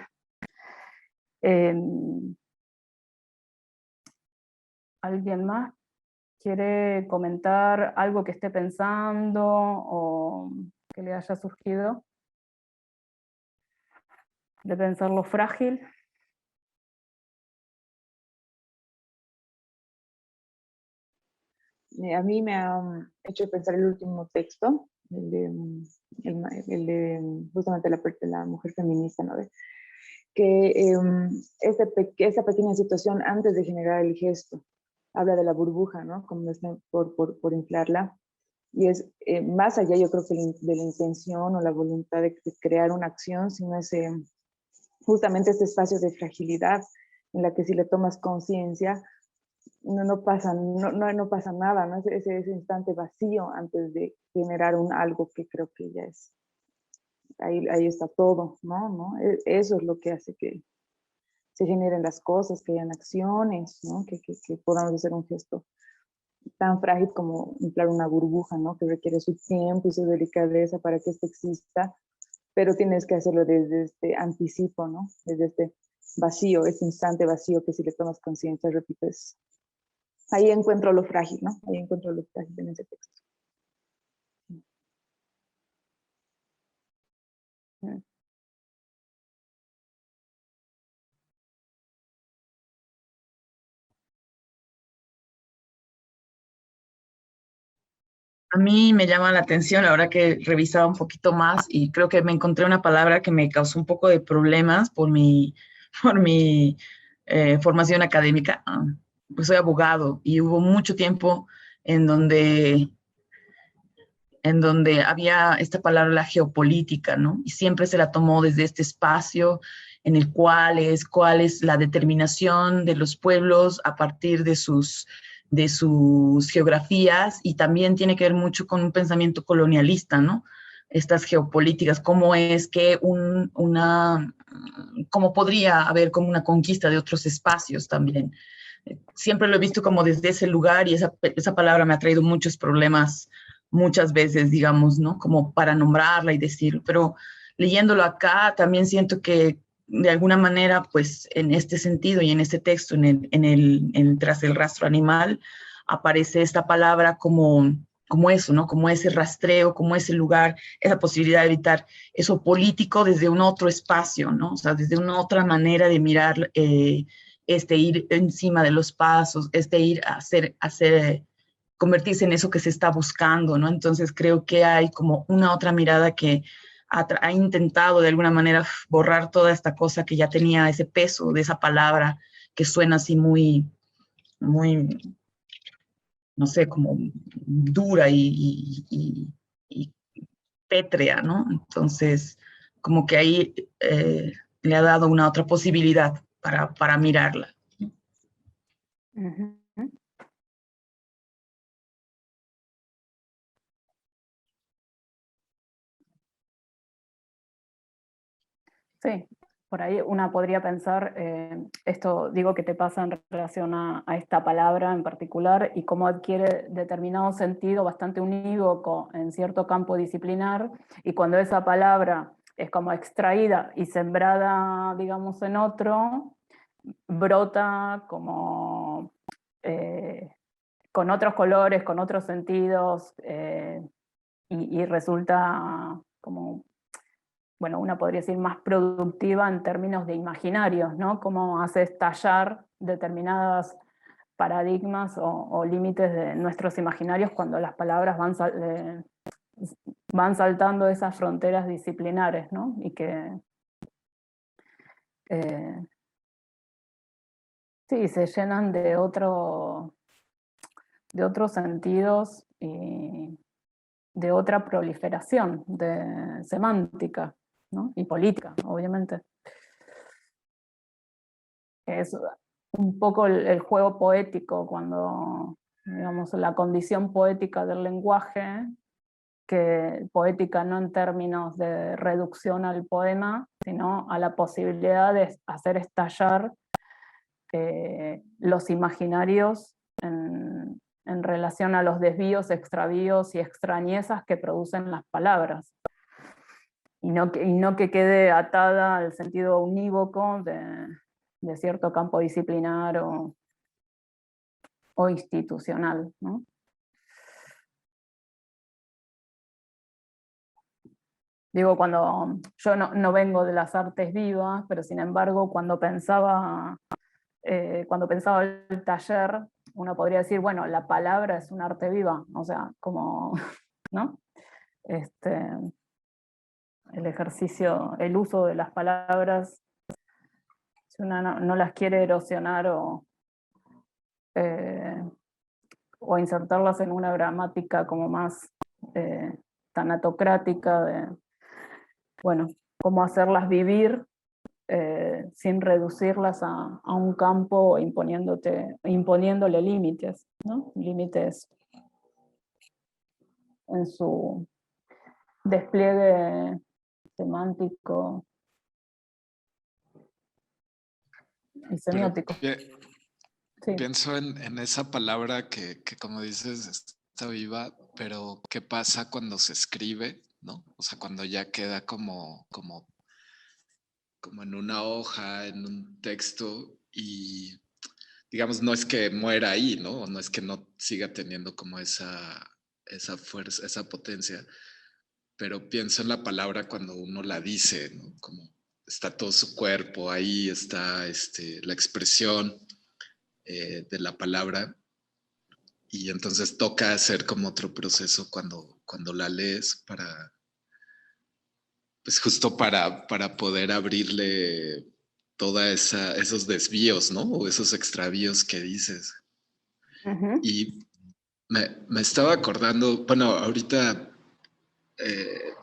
¿Alguien más quiere comentar algo que esté pensando o que le haya surgido de pensar lo frágil? A mí me ha hecho pensar el último texto, el de justamente la mujer feminista, ¿no? Que esa pequeña situación antes de generar el gesto, habla de la burbuja, ¿no? Como por inflarla, y es más allá, yo creo que de la intención o la voluntad de crear una acción, sino justamente este espacio de fragilidad en la que si le tomas conciencia, no pasa nada, ¿no? Ese instante vacío antes de generar algo que creo que ya es, ahí está todo, ¿no? Eso es lo que hace que se generen las cosas, que hayan acciones, ¿no? Que podamos hacer un gesto tan frágil como inflar una burbuja, ¿no? Que requiere su tiempo y su delicadeza para que esto exista, pero tienes que hacerlo desde este anticipo, ¿no? Desde este vacío, este instante vacío que si le tomas conciencia, repites. Ahí encuentro lo frágil, ¿no? Ahí encuentro lo frágil en ese texto. A mí me llama la atención ahora que revisaba un poquito más y creo que me encontré una palabra que me causó un poco de problemas por mi formación académica. Pues soy abogado y hubo mucho tiempo en donde había esta palabra, la geopolítica, ¿no? Y siempre se la tomó desde este espacio en el cuál es la determinación de los pueblos a partir de sus geografías, y también tiene que ver mucho con un pensamiento colonialista, ¿no? Estas geopolíticas, cómo es que cómo podría haber como una conquista de otros espacios también. Siempre lo he visto como desde ese lugar, y esa palabra me ha traído muchos problemas muchas veces, digamos, ¿no? Como para nombrarla y decir, pero leyéndolo acá también siento que de alguna manera, pues en este sentido y en este texto, tras el rastro animal, aparece esta palabra como eso, ¿no? Como ese rastreo, como ese lugar, esa posibilidad de evitar eso político desde un otro espacio, ¿no? O sea, desde una otra manera de mirar, ir encima de los pasos, ir a hacer convertirse en eso que se está buscando, ¿no? Entonces creo que hay como una otra mirada que ha intentado de alguna manera borrar toda esta cosa que ya tenía ese peso de esa palabra que suena así muy, muy, no sé, como dura y pétrea, ¿no? Entonces, como que ahí le ha dado una otra posibilidad para mirarla. Uh-huh. Sí, por ahí una podría pensar, esto digo que te pasa en relación a esta palabra en particular y cómo adquiere determinado sentido bastante unívoco en cierto campo disciplinar, y cuando esa palabra es como extraída y sembrada, digamos, en otro, brota como con otros colores, con otros sentidos, y resulta como, bueno, una podría decir más productiva en términos de imaginarios, ¿no? Cómo hace estallar determinados paradigmas o límites de nuestros imaginarios cuando las palabras van saltando esas fronteras disciplinares, ¿no? Y que sí, se llenan de otros sentidos y de otra proliferación de semántica, ¿no? Y política, obviamente. Es un poco el juego poético, cuando, digamos, la condición poética del lenguaje, que poética no en términos de reducción al poema, sino a la posibilidad de hacer estallar los imaginarios en relación a los desvíos, extravíos y extrañezas que producen las palabras. Y no que quede atada al sentido unívoco de cierto campo disciplinar o institucional, ¿no? Digo, cuando yo no vengo de las artes vivas, pero sin embargo cuando pensaba el taller, uno podría decir, bueno, la palabra es un arte viva, o sea, como, ¿no? El ejercicio, el uso de las palabras, si uno no las quiere erosionar o insertarlas en una gramática como más tanatocrática, bueno, cómo hacerlas vivir sin reducirlas a un campo imponiéndole límites, ¿no? Límites en su despliegue semántico y semiótico. Sí. Pienso en esa palabra que como dices está viva, pero ¿qué pasa cuando se escribe, no? O sea, cuando ya queda como en una hoja, en un texto, y digamos, no es que muera ahí, ¿no? No es que no siga teniendo como esa fuerza, esa potencia, pero pienso en la palabra cuando uno la dice, ¿no? Como está todo su cuerpo, ahí está la expresión de la palabra, y entonces toca hacer como otro proceso cuando la lees pues justo para poder abrirle esos desvíos, ¿no? O esos extravíos que dices. Y me estaba acordando, bueno, ahorita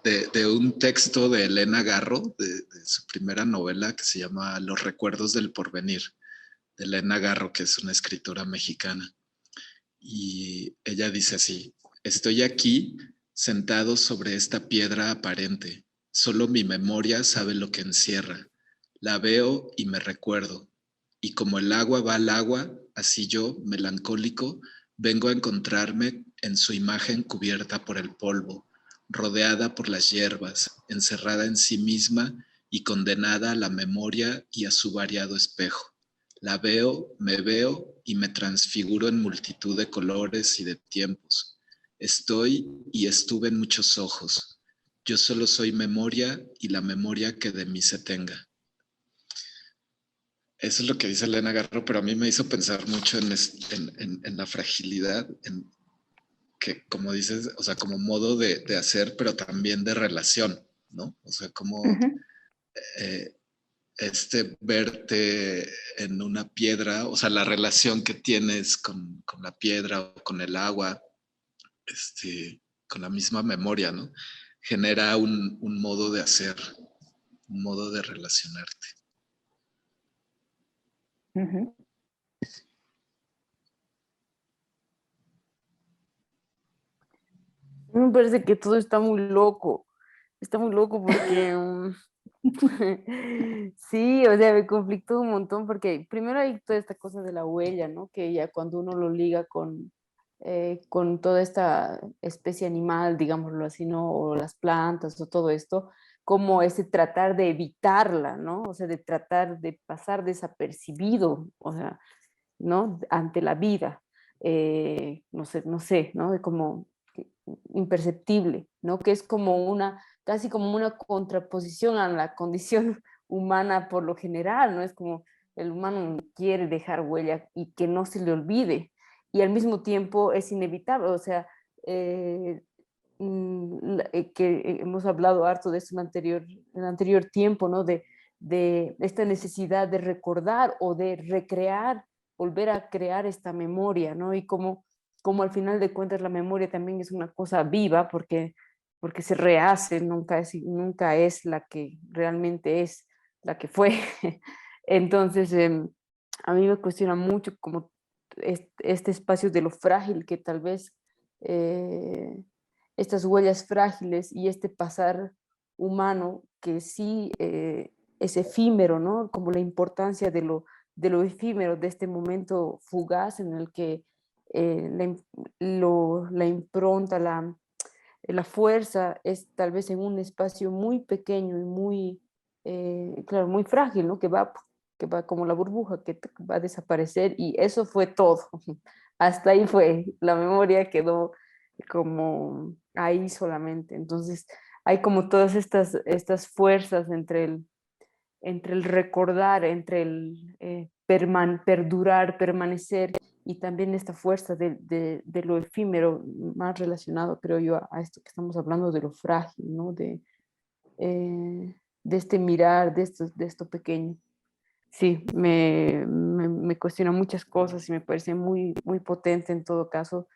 de un texto de Elena Garro, de su primera novela que se llama Los recuerdos del porvenir, de Elena Garro, que es una escritora mexicana. Y ella dice así: estoy aquí sentado sobre esta piedra aparente. Solo mi memoria sabe lo que encierra. La veo y me recuerdo. Y como el agua va al agua, así yo, melancólico, vengo a encontrarme en su imagen cubierta por el polvo, rodeada por las hierbas, encerrada en sí misma y condenada a la memoria y a su variado espejo. La veo, me veo y me transfiguro en multitud de colores y de tiempos. Estoy y estuve en muchos ojos. Yo solo soy memoria y la memoria que de mí se tenga. Eso es lo que dice Elena Garro, pero a mí me hizo pensar mucho en la fragilidad, en que, como dices, o sea, como modo de hacer, pero también de relación, ¿no? O sea, como verte en una piedra, o sea, la relación que tienes con la piedra o con el agua, con la misma memoria, ¿no? Genera un modo de hacer, un modo de relacionarte. Me parece que todo está muy loco porque sí, o sea, me conflictó un montón porque primero hay toda esta cosa de la huella, ¿no? Que ya cuando uno lo liga con toda esta especie animal, digámoslo así, ¿no? O las plantas o todo esto, como ese tratar de evitarla, ¿no? O sea, de tratar de pasar desapercibido, o sea, ¿no? Ante la vida, no sé, ¿no? De como imperceptible, ¿no? Que es como casi como una contraposición a la condición humana por lo general, ¿no? Es como el humano quiere dejar huella y que no se le olvide, y al mismo tiempo es inevitable, o sea, que hemos hablado harto de eso en el anterior tiempo, ¿no? De esta necesidad de recordar o de recrear, volver a crear esta memoria, ¿no? Y como al final de cuentas la memoria también es una cosa viva porque se rehace, nunca es la que realmente es, la que fue. Entonces, a mí me cuestiona mucho como este espacio de lo frágil que tal vez estas huellas frágiles y este pasar humano que sí es efímero, ¿no? Como la importancia de lo efímero, de este momento fugaz en el que la impronta, la fuerza es tal vez en un espacio muy pequeño y muy, claro, muy frágil, ¿no? Que va como la burbuja, que va a desaparecer y eso fue todo. Hasta ahí fue, la memoria quedó como ahí solamente. Entonces hay como todas estas fuerzas entre el recordar, entre el perdurar, permanecer y también esta fuerza de lo efímero, más relacionado, creo yo, a esto que estamos hablando de lo frágil, ¿no? De este mirar, de esto pequeño. Sí, me cuestiona muchas cosas y me parece muy, muy potente en todo caso,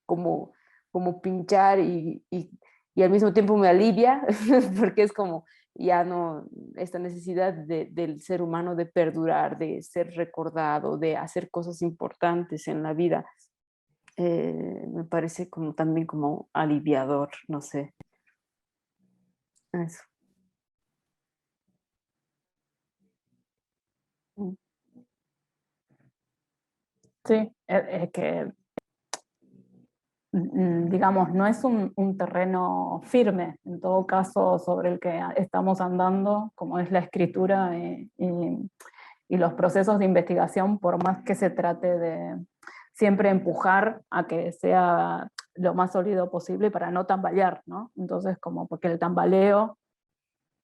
como, como pinchar y al mismo tiempo me alivia, porque es como ya no, esta necesidad del ser humano de perdurar, de ser recordado, de hacer cosas importantes en la vida, me parece como también como aliviador, no sé. Eso. Sí, es que digamos, no es un terreno firme, en todo caso, sobre el que estamos andando, como es la escritura y los procesos de investigación, por más que se trate de siempre empujar a que sea lo más sólido posible para no tambalear, ¿no? Entonces, como porque el tambaleo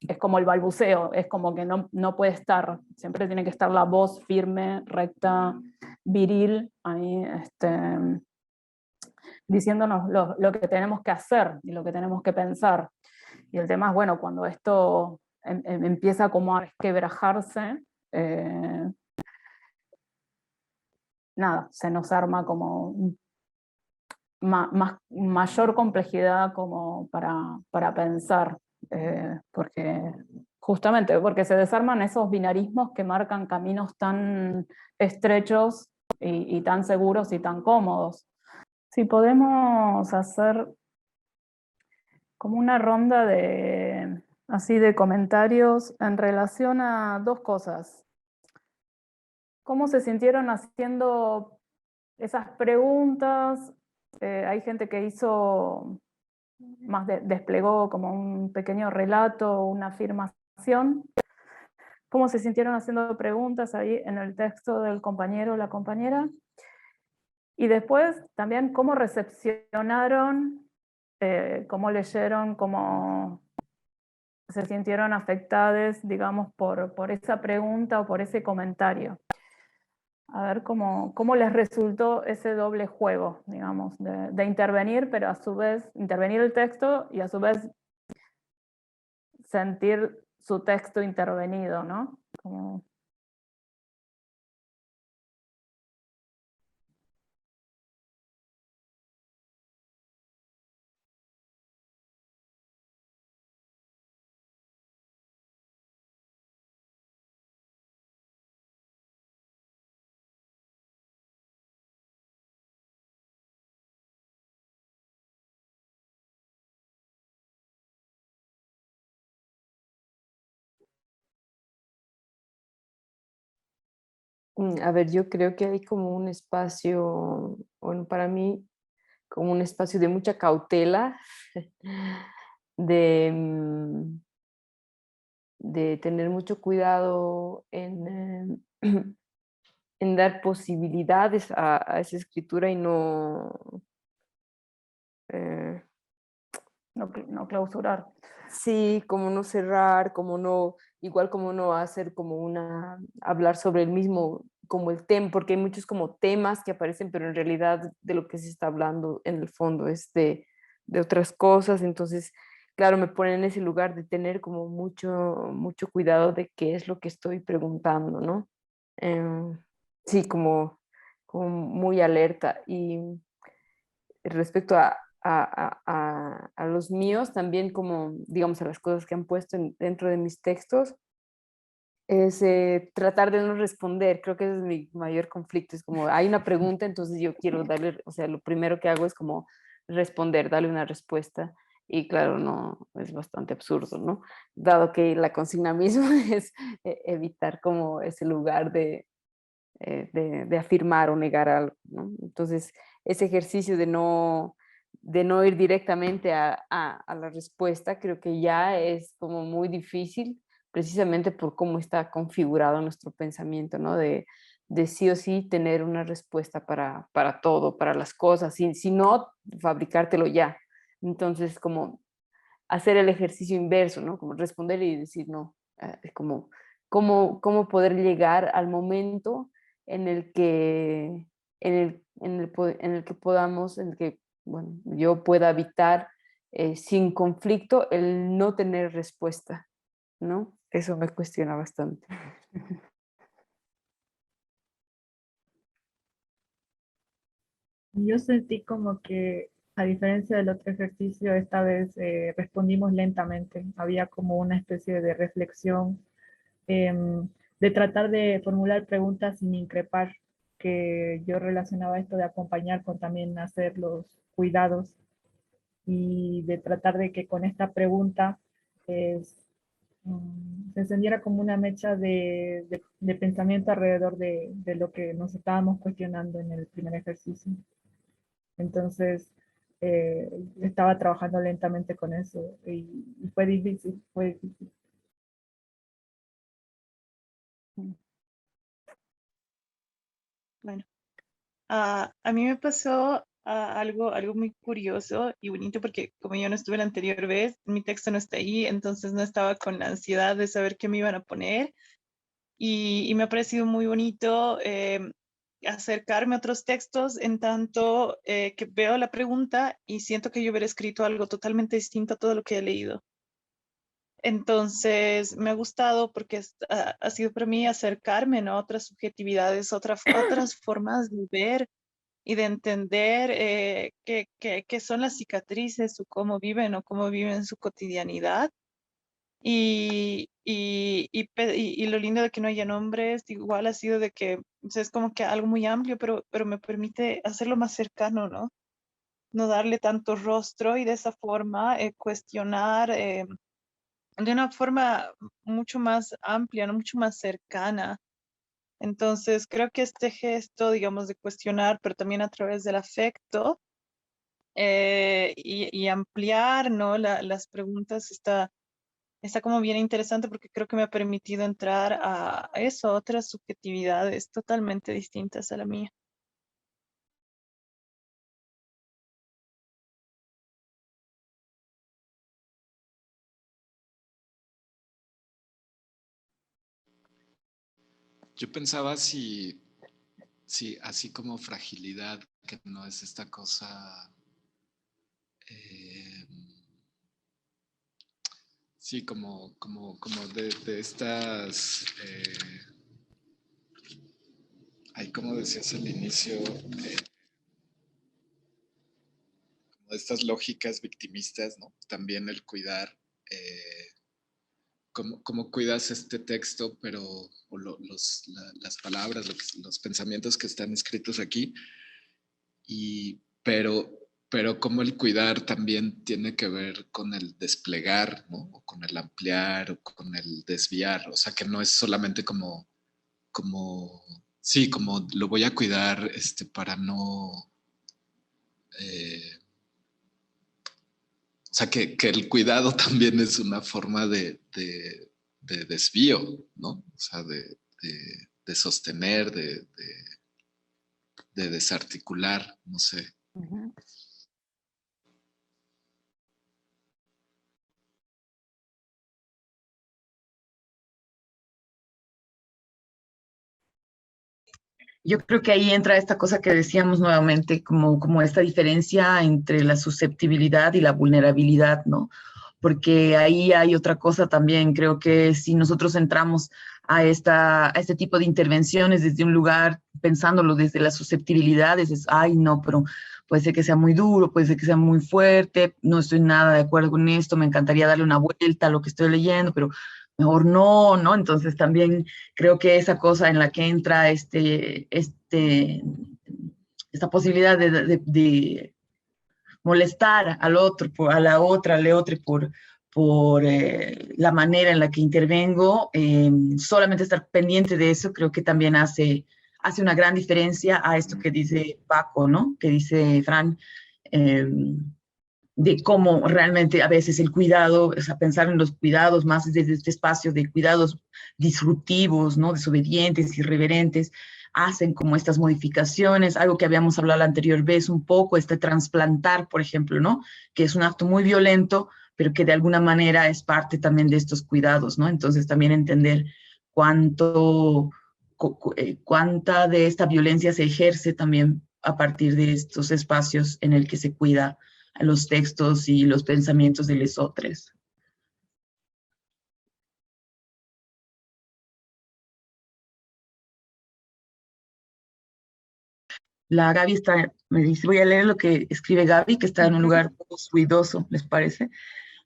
es como el balbuceo, es como que no puede estar, siempre tiene que estar la voz firme, recta, viril, ahí, diciéndonos lo que tenemos que hacer y lo que tenemos que pensar. Y el tema es, bueno, cuando esto empieza como a resquebrajarse, nada, se nos arma como mayor complejidad como para pensar, porque justamente porque se desarman esos binarismos que marcan caminos tan estrechos y tan seguros y tan cómodos. Si podemos hacer como una ronda así de comentarios en relación a dos cosas. ¿Cómo se sintieron haciendo esas preguntas? Hay gente que hizo desplegó como un pequeño relato, una afirmación. ¿Cómo se sintieron haciendo preguntas ahí en el texto del compañero o la compañera? Y después también cómo recepcionaron, cómo leyeron, cómo se sintieron afectadas, digamos, por esa pregunta o por ese comentario. A ver cómo les resultó ese doble juego, digamos, de intervenir, pero a su vez, intervenir el texto y a su vez sentir su texto intervenido, ¿no? Como... A ver, yo creo que hay como un espacio, bueno, para mí, como un espacio de mucha cautela, de, de tener mucho cuidado en dar posibilidades a esa escritura y eh, no clausurar. sí, como no cerrar, como no, igual como no hacer como hablar sobre el mismo, como el tema, porque hay muchos como temas que aparecen, pero en realidad de lo que se está hablando en el fondo es de otras cosas, entonces, claro, me pone en ese lugar de tener como mucho cuidado de qué es lo que estoy preguntando, ¿no? Sí, como muy alerta y respecto a los míos, también como, digamos, a las cosas que han puesto dentro de mis textos, es tratar de no responder. Creo que ese es mi mayor conflicto. Es como, hay una pregunta, entonces yo quiero darle, o sea, lo primero que hago es como responder, darle una respuesta. Y claro, no, es bastante absurdo, ¿no? Dado que la consigna misma es evitar como ese lugar de afirmar o negar algo, ¿no? Entonces, ese ejercicio de no ir directamente a la respuesta, creo que ya es como muy difícil, precisamente por cómo está configurado nuestro pensamiento, ¿no? De sí o sí tener una respuesta para todo, para las cosas, si no, fabricártelo ya. Entonces, como hacer el ejercicio inverso, ¿no? Como responder y decir no, como cómo poder llegar al momento en el que, en el que podamos, en el que, bueno, yo pueda evitar sin conflicto el no tener respuesta, ¿no? Eso me cuestiona bastante. Yo sentí como que, a diferencia del otro ejercicio, esta vez respondimos lentamente. Había como una especie de reflexión, de tratar de formular preguntas sin increpar, que yo relacionaba esto de acompañar con también hacer los cuidados y de tratar de que con esta pregunta se encendiera como una mecha de pensamiento alrededor de lo que nos estábamos cuestionando en el primer ejercicio. Entonces, eh, estaba trabajando lentamente con eso y fue difícil, fue difícil. Bueno, a mí me pasó algo muy curioso y bonito porque como yo no estuve la anterior vez, mi texto no está ahí, entonces no estaba con la ansiedad de saber qué me iban a poner y me ha parecido muy bonito acercarme a otros textos en tanto que veo la pregunta y siento que yo hubiera escrito algo totalmente distinto a todo lo que he leído. Entonces, me ha gustado porque ha sido para mí acercarme, ¿no? A otras subjetividades, otras formas de ver y de entender qué son las cicatrices o cómo viven su cotidianidad. Y lo lindo de que no haya nombres, igual ha sido de que o sea, es como que algo muy amplio, pero me permite hacerlo más cercano, ¿no? No darle tanto rostro y de esa forma cuestionar de una forma mucho más amplia, ¿no? Mucho más cercana. Entonces, creo que este gesto, digamos, de cuestionar, pero también a través del afecto y ampliar, ¿no? Las preguntas está como bien interesante porque creo que me ha permitido entrar a eso, a otras subjetividades totalmente distintas a la mía. Yo pensaba si así como fragilidad, que no es esta cosa, eh, sí, como de estas, ahí como decías al inicio, como de estas lógicas victimistas, ¿no? También el cuidar, cómo cuidas este texto, pero o las palabras, los pensamientos que están escritos aquí, pero cómo el cuidar también tiene que ver con el desplegar, ¿no? O con el ampliar, o con el desviar, o sea, que no es solamente sí, como lo voy a cuidar para no, eh, o sea, que el cuidado también es una forma de desvío, ¿no? O sea, de sostener, de desarticular, no sé. Ujú. Yo creo que ahí entra esta cosa que decíamos nuevamente, como esta diferencia entre la susceptibilidad y la vulnerabilidad, ¿no? Porque ahí hay otra cosa también. Creo que si nosotros entramos a este tipo de intervenciones desde un lugar pensándolo desde las susceptibilidades, es, ay, no, pero puede ser que sea muy duro, puede ser que sea muy fuerte, no estoy nada de acuerdo con esto, me encantaría darle una vuelta a lo que estoy leyendo, pero mejor no, ¿no? Entonces también creo que esa cosa en la que entra esta posibilidad de molestar al otro, a la otra, al otro por la manera en la que intervengo, solamente estar pendiente de eso creo que también hace una gran diferencia a esto que dice Paco, ¿no? Que dice Fran, de cómo realmente a veces el cuidado, o sea, pensar en los cuidados más desde este espacio de cuidados disruptivos, ¿no? Desobedientes, irreverentes, hacen como estas modificaciones, algo que habíamos hablado la anterior vez un poco, este trasplantar, por ejemplo, ¿no? Que es un acto muy violento, pero que de alguna manera es parte también de estos cuidados, ¿no? Entonces también entender cuánta de esta violencia se ejerce también a partir de estos espacios en el que se cuida los textos y los pensamientos de los otros. La Gaby me dice, voy a leer lo que escribe Gaby, que está en un lugar un poco ruidoso, ¿les parece?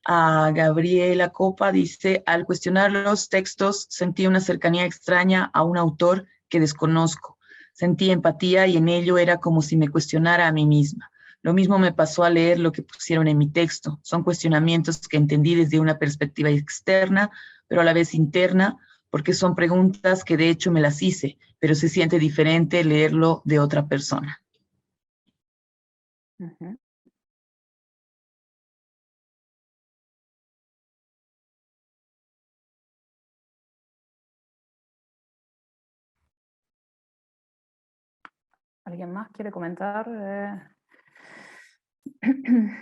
A Gabriela Copa dice, al cuestionar los textos sentí una cercanía extraña a un autor que desconozco. Sentí empatía y en ello era como si me cuestionara a mí misma. Lo mismo me pasó al leer lo que pusieron en mi texto. Son cuestionamientos que entendí desde una perspectiva externa, pero a la vez interna, porque son preguntas que de hecho me las hice, pero se siente diferente leerlo de otra persona. Uh-huh. ¿Alguien más quiere comentar? El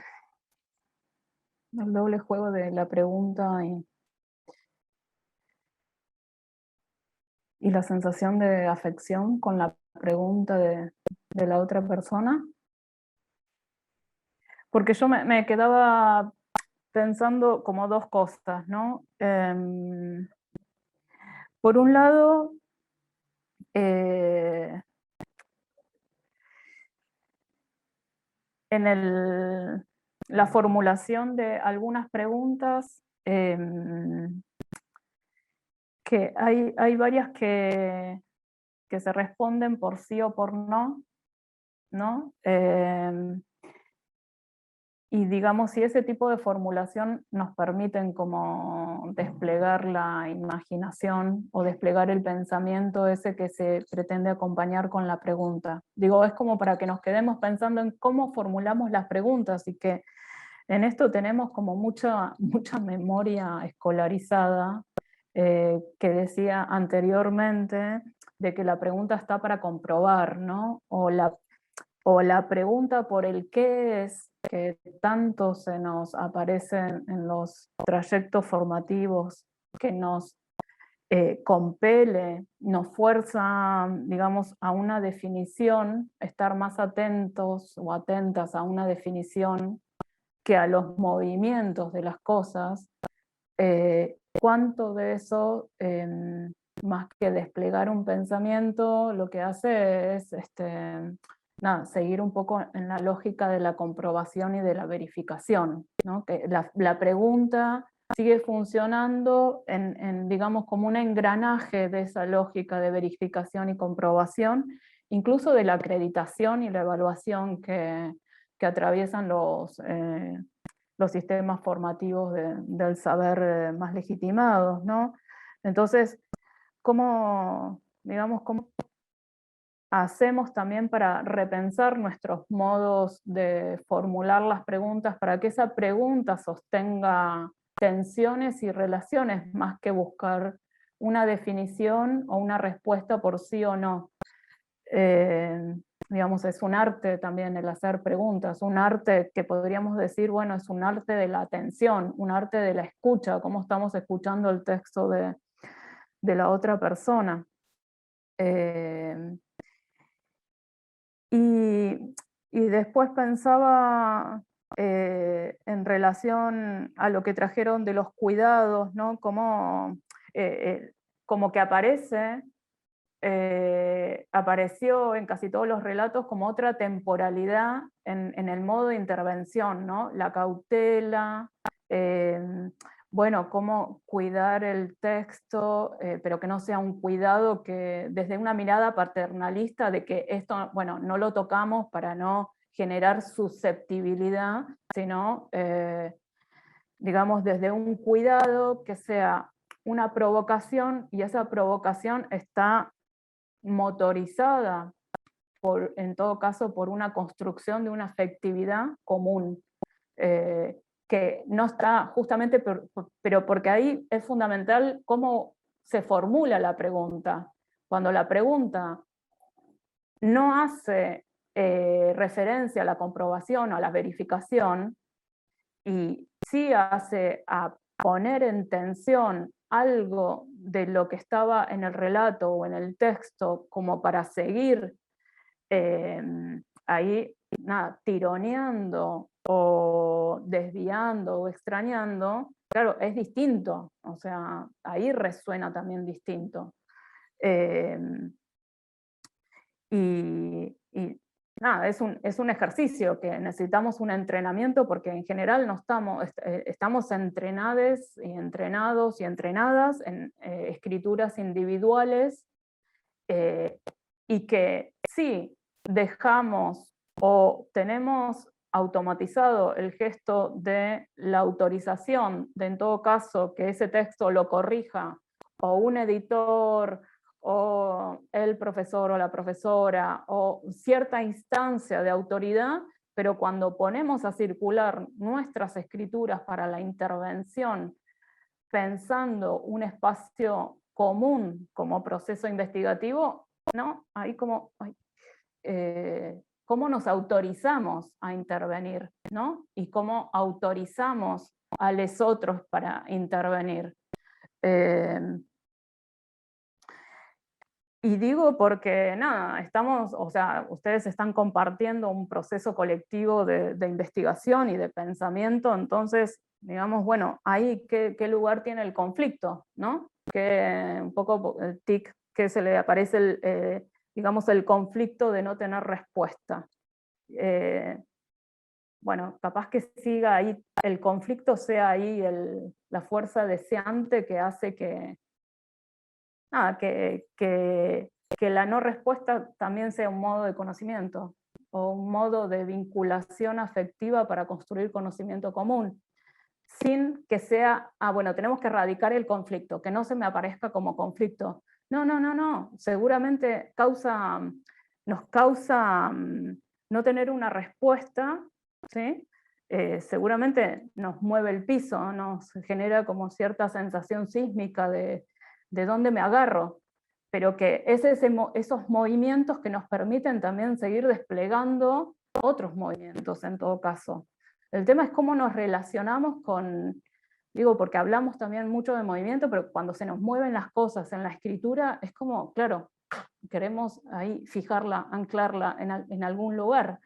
doble juego de la pregunta y la sensación de afección con la pregunta de la otra persona. Porque yo me quedaba pensando como dos cosas, ¿no? Por un lado, en la formulación de algunas preguntas, que hay varias que se responden por sí o por no, ¿no? Y digamos, si ese tipo de formulación nos permiten como desplegar la imaginación o desplegar el pensamiento ese que se pretende acompañar con la pregunta. Digo, es como para que nos quedemos pensando en cómo formulamos las preguntas y que en esto tenemos como mucha memoria escolarizada, que decía anteriormente de que la pregunta está para comprobar, ¿no? O la pregunta por el qué es, que tanto se nos aparecen en los trayectos formativos, que nos compele, nos fuerza, digamos, a una definición, estar más atentos o atentas a una definición que a los movimientos de las cosas. ¿Cuánto de eso, más que desplegar un pensamiento, lo que hace es seguir un poco en la lógica de la comprobación y de la verificación, ¿no? Que la pregunta sigue funcionando digamos, como un engranaje de esa lógica de verificación y comprobación, incluso de la acreditación y la evaluación que atraviesan los sistemas formativos del saber más legitimados, ¿no? Entonces, ¿cómo hacemos también para repensar nuestros modos de formular las preguntas para que esa pregunta sostenga tensiones y relaciones más que buscar una definición o una respuesta por sí o no? Digamos, es un arte también el hacer preguntas, un arte que podríamos decir, bueno, es un arte de la atención, un arte de la escucha, cómo estamos escuchando el texto de la otra persona. Y después pensaba en relación a lo que trajeron de los cuidados, ¿no? Como que apareció en casi todos los relatos como otra temporalidad en el modo de intervención, ¿no? La cautela, bueno, cómo cuidar el texto, pero que no sea un cuidado que desde una mirada paternalista de que esto, bueno, no lo tocamos para no generar susceptibilidad, sino, digamos, desde un cuidado que sea una provocación, y esa provocación está motorizada, en todo caso, por una construcción de una afectividad común, que no está justamente, pero porque ahí es fundamental cómo se formula la pregunta. Cuando la pregunta no hace referencia a la comprobación o a la verificación, y sí hace a poner en tensión algo de lo que estaba en el relato o en el texto como para seguir ahí, nada, tironeando o desviando o extrañando, claro, es distinto, o sea, ahí resuena también distinto. Y nada, es un ejercicio que necesitamos un entrenamiento, porque en general no estamos entrenados y entrenadas en escrituras individuales, y que sí dejamos o tenemos automatizado el gesto de la autorización, de en todo caso que ese texto lo corrija o un editor o el profesor o la profesora o cierta instancia de autoridad, pero cuando ponemos a circular nuestras escrituras para la intervención, pensando un espacio común como proceso investigativo, ¿no? Ahí como, cómo nos autorizamos a intervenir, ¿no? Y cómo autorizamos a los otros para intervenir. Y digo porque, nada, estamos, o sea, ustedes están compartiendo un proceso colectivo de investigación y de pensamiento, entonces, digamos, bueno, ahí qué lugar tiene el conflicto, ¿no? Que un poco el tic que se le aparece, digamos, el conflicto de no tener respuesta. Bueno, capaz que siga ahí, el conflicto sea ahí la fuerza deseante que hace que, nada, que la no respuesta también sea un modo de conocimiento, o un modo de vinculación afectiva para construir conocimiento común, sin que sea, bueno, tenemos que erradicar el conflicto, que no se me aparezca como conflicto. No, seguramente nos causa no tener una respuesta, ¿sí? Seguramente nos mueve el piso, nos genera como cierta sensación sísmica de dónde me agarro, pero que esos movimientos que nos permiten también seguir desplegando otros movimientos en todo caso. El tema es cómo nos relacionamos con, digo, porque hablamos también mucho de movimiento, pero cuando se nos mueven las cosas en la escritura, es como, claro, queremos ahí fijarla, anclarla en algún lugar.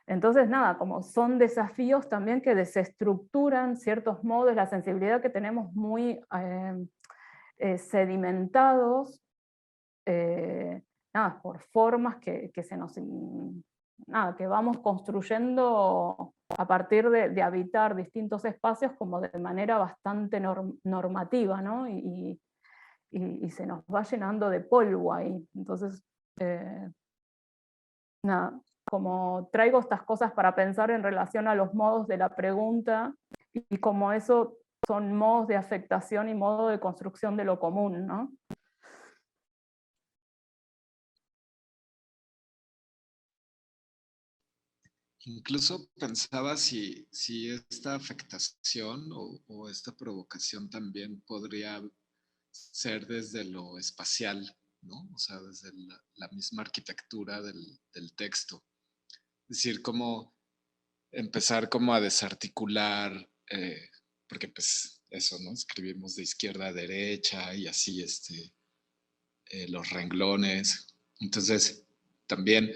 Entonces, nada, como son desafíos también que desestructuran ciertos modos, la sensibilidad que tenemos muy sedimentados, nada, por formas que se nos, nada, que vamos construyendo a partir de habitar distintos espacios como de manera bastante normativa, ¿no? Y se nos va llenando de polvo ahí. Entonces, nada, como traigo estas cosas para pensar en relación a los modos de la pregunta, y como eso son modos de afectación y modo de construcción de lo común, ¿no? Incluso pensaba si esta afectación o esta provocación también podría ser desde lo espacial, ¿no? O sea, desde la misma arquitectura del texto. Es decir, cómo empezar como a desarticular, porque pues eso, ¿no? Escribimos de izquierda a derecha y así los renglones. Entonces, también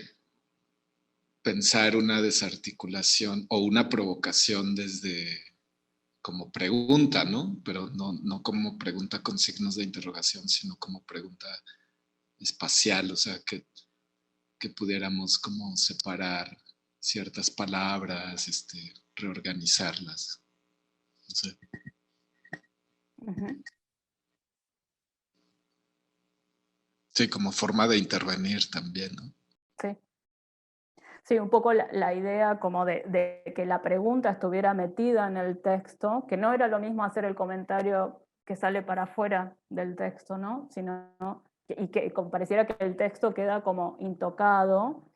pensar una desarticulación o una provocación desde como pregunta, ¿no? Pero no como pregunta con signos de interrogación, sino como pregunta espacial, o sea, que pudiéramos como separar ciertas palabras, reorganizarlas. No sé. Sí, como forma de intervenir también, ¿no? Sí. Sí, un poco la idea como de que la pregunta estuviera metida en el texto, que no era lo mismo hacer el comentario que sale para afuera del texto, ¿no? Y que como pareciera que el texto queda como intocado,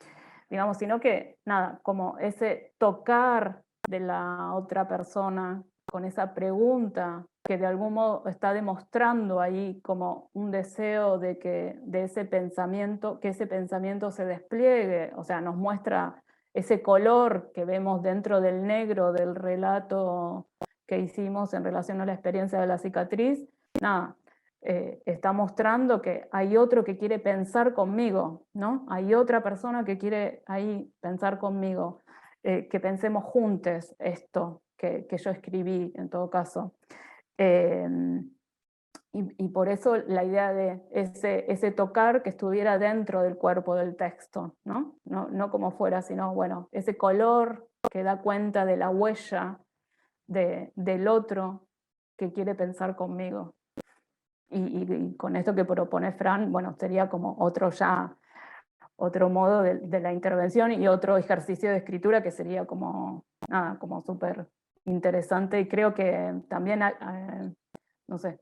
digamos, sino que, nada, como ese tocar de la otra persona con esa pregunta que de algún modo está demostrando ahí como un deseo de ese pensamiento, que ese pensamiento se despliegue, o sea, nos muestra ese color que vemos dentro del negro del relato que hicimos en relación a la experiencia de la cicatriz, nada, está mostrando que hay otro que quiere pensar conmigo, ¿no? Hay otra persona que quiere ahí pensar conmigo, que pensemos juntos esto que yo escribí en todo caso. Y por eso la idea de ese tocar que estuviera dentro del cuerpo del texto, ¿no? No como fuera, sino, bueno, ese color que da cuenta de la huella del otro que quiere pensar conmigo. Y con esto que propone Fran, bueno, sería como otro modo de la intervención y otro ejercicio de escritura que sería como, nada, como súper interesante, y creo que también, no sé,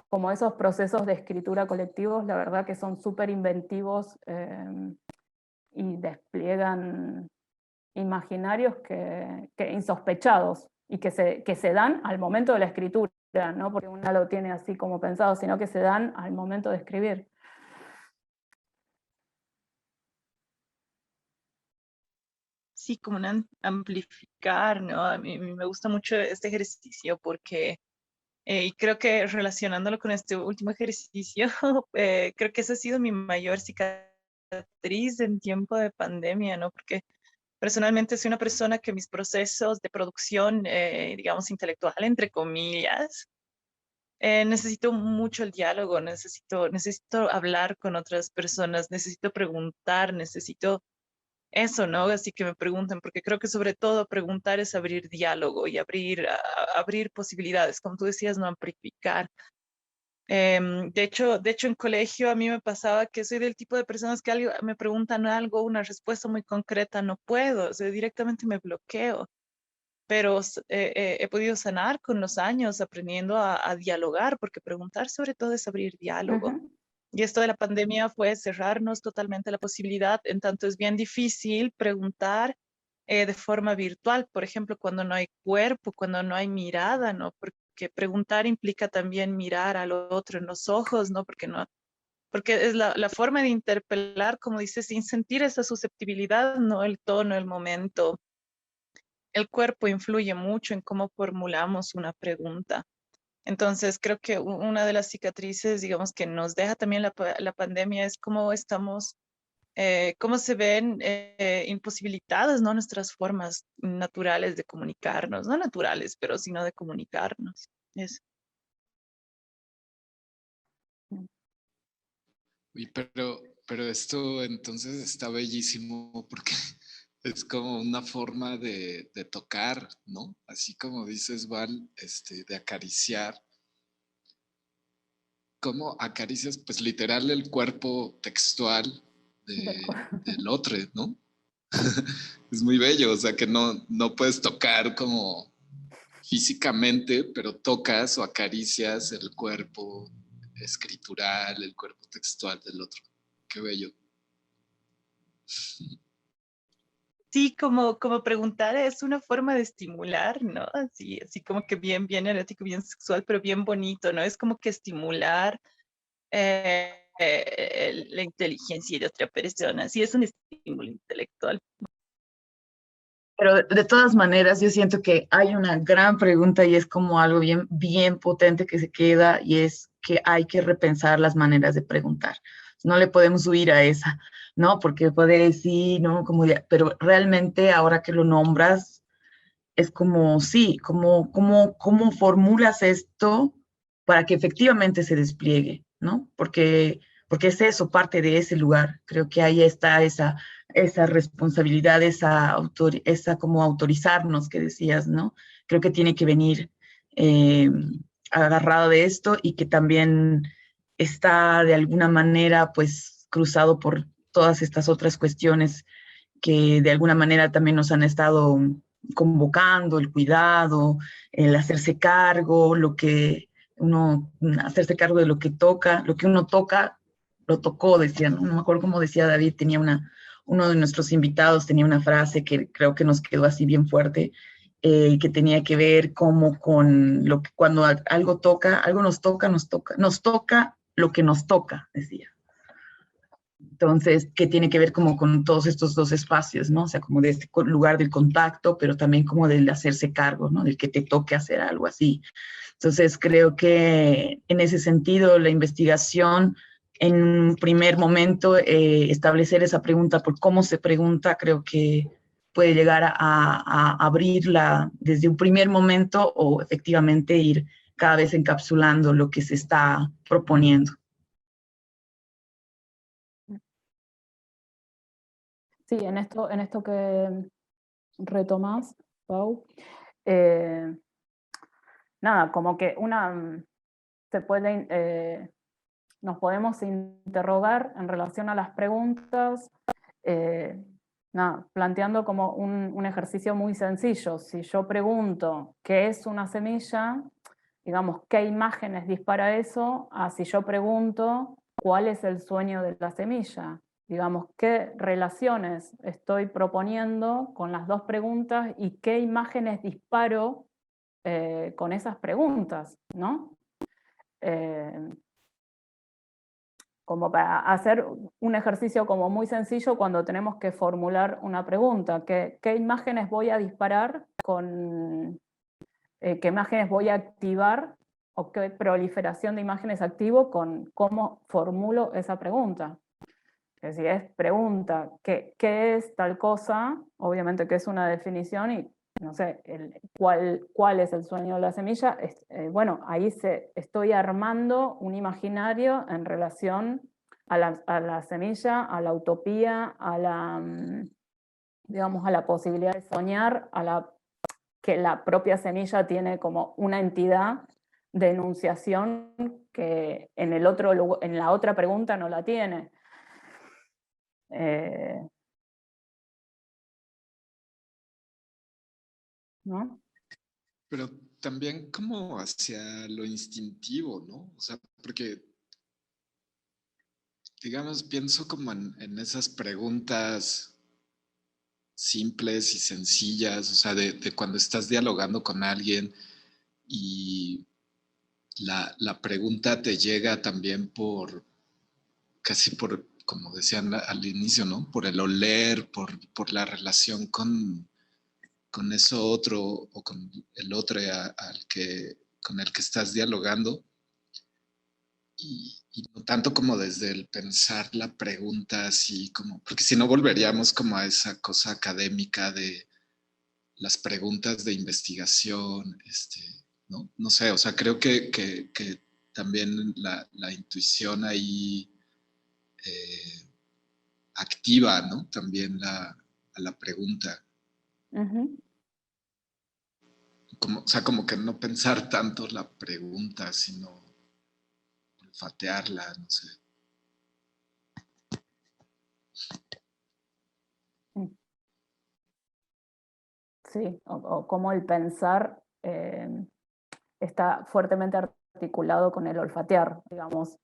como esos procesos de escritura colectivos, la verdad que son súper inventivos y despliegan imaginarios que insospechados y que se dan al momento de la escritura, no porque uno lo tiene así como pensado, sino que se dan al momento de escribir. Sí, como un amplificar, ¿no? A mí me gusta mucho este ejercicio porque, y creo que relacionándolo con este último ejercicio, creo que esa ha sido mi mayor cicatriz en tiempo de pandemia, ¿no? Porque personalmente soy una persona que mis procesos de producción, digamos, intelectual, entre comillas, necesito mucho el diálogo, necesito hablar con otras personas, necesito preguntar, necesito eso, ¿no? Así que me pregunten, porque creo que sobre todo preguntar es abrir diálogo y abrir posibilidades, como tú decías, no amplificar. De hecho, en colegio a mí me pasaba que soy del tipo de personas que me preguntan algo, una respuesta muy concreta, no puedo, o sea, directamente me bloqueo, pero he podido sanar con los años aprendiendo a dialogar, porque preguntar sobre todo es abrir diálogo. Y esto de la pandemia fue cerrarnos totalmente la posibilidad, en tanto es bien difícil preguntar de forma virtual, por ejemplo, cuando no hay cuerpo, cuando no hay mirada, ¿no? Porque preguntar implica también mirar al otro en los ojos, ¿no? Porque es la forma de interpelar, como dices, sin sentir esa susceptibilidad, ¿no? El tono, el momento. El cuerpo influye mucho en cómo formulamos una pregunta. Entonces, creo que una de las cicatrices, digamos, que nos deja también la pandemia es cómo estamos, cómo se ven imposibilitadas, ¿no? Nuestras formas naturales de comunicarnos, no naturales, pero sino de comunicarnos. Eso. Pero esto entonces está bellísimo porque es como una forma de tocar, ¿no? Así como dices, Val, de acariciar. ¿Cómo acaricias? Pues literal el cuerpo textual del otro, ¿no? Es muy bello, o sea que no puedes tocar como físicamente, pero tocas o acaricias el cuerpo escritural, el cuerpo textual del otro. Qué bello. Sí, como preguntar es una forma de estimular, ¿no? Así como que bien erótico, bien sexual, pero bien bonito, ¿no? Es como que estimular la inteligencia de otra persona. Sí, es un estímulo intelectual. Pero de todas maneras, yo siento que hay una gran pregunta y es como algo bien potente que se queda, y es que hay que repensar las maneras de preguntar. No le podemos huir a esa, ¿no? Porque puede decir, ¿no? Pero realmente ahora que lo nombras, es como, sí, cómo formulas esto para que efectivamente se despliegue, ¿no? Porque es eso, parte de ese lugar. Creo que ahí está esa responsabilidad, esa como autorizarnos que decías, ¿no? Creo que tiene que venir agarrado de esto y que también está de alguna manera pues cruzado por todas estas otras cuestiones que de alguna manera también nos han estado convocando, el cuidado, el hacerse cargo, hacerse cargo de lo que toca, lo que uno toca, lo tocó, decía, no me acuerdo cómo decía David, uno de nuestros invitados tenía una frase que creo que nos quedó así bien fuerte, que tenía que ver como con lo que cuando algo toca, algo nos toca lo que nos toca, decía. Entonces, que tiene que ver como con todos estos dos espacios, ¿no? O sea, como de este lugar del contacto, pero también como del hacerse cargo, ¿no? Del que te toque hacer algo así. Entonces, creo que en ese sentido, la investigación, en un primer momento, establecer esa pregunta por cómo se pregunta, creo que puede llegar a abrirla desde un primer momento o efectivamente ir cada vez encapsulando lo que se está proponiendo. Sí, en esto que retomás, Pau, nada, como que nos podemos interrogar en relación a las preguntas, nada, planteando como un ejercicio muy sencillo. Si yo pregunto qué es una semilla, digamos, ¿qué imágenes dispara eso? Si yo pregunto cuál es el sueño de la semilla. Digamos, qué relaciones estoy proponiendo con las dos preguntas y qué imágenes disparo con esas preguntas, ¿no? Como para hacer un ejercicio como muy sencillo cuando tenemos que formular una pregunta. ¿Qué imágenes voy a disparar con... qué imágenes voy a activar o qué proliferación de imágenes activo con cómo formulo esa pregunta? Que si es pregunta, ¿qué es tal cosa? Obviamente que es una definición y no sé, ¿cuál es el sueño de la semilla? Bueno, ahí estoy armando un imaginario en relación a la semilla, a la utopía, digamos, a la posibilidad de soñar, que la propia semilla tiene como una entidad de enunciación que en la otra pregunta no la tiene. ¿No? Pero también como hacia lo instintivo, ¿no? O sea, porque, digamos, pienso como en esas preguntas simples y sencillas, o sea, de cuando estás dialogando con alguien y la pregunta te llega también casi por, como decían al inicio, ¿no? Por el oler, por la relación con eso otro o con el otro con el que estás dialogando. Y no tanto como desde el pensar la pregunta así como, porque si no volveríamos como a esa cosa académica de las preguntas de investigación, ¿no? No sé, o sea, creo que también la intuición ahí activa, ¿no? También a la pregunta. Uh-huh. O sea, como que no pensar tanto la pregunta, sino olfatearla, no sé. Sí, o como el pensar está fuertemente articulado con el olfatear, digamos.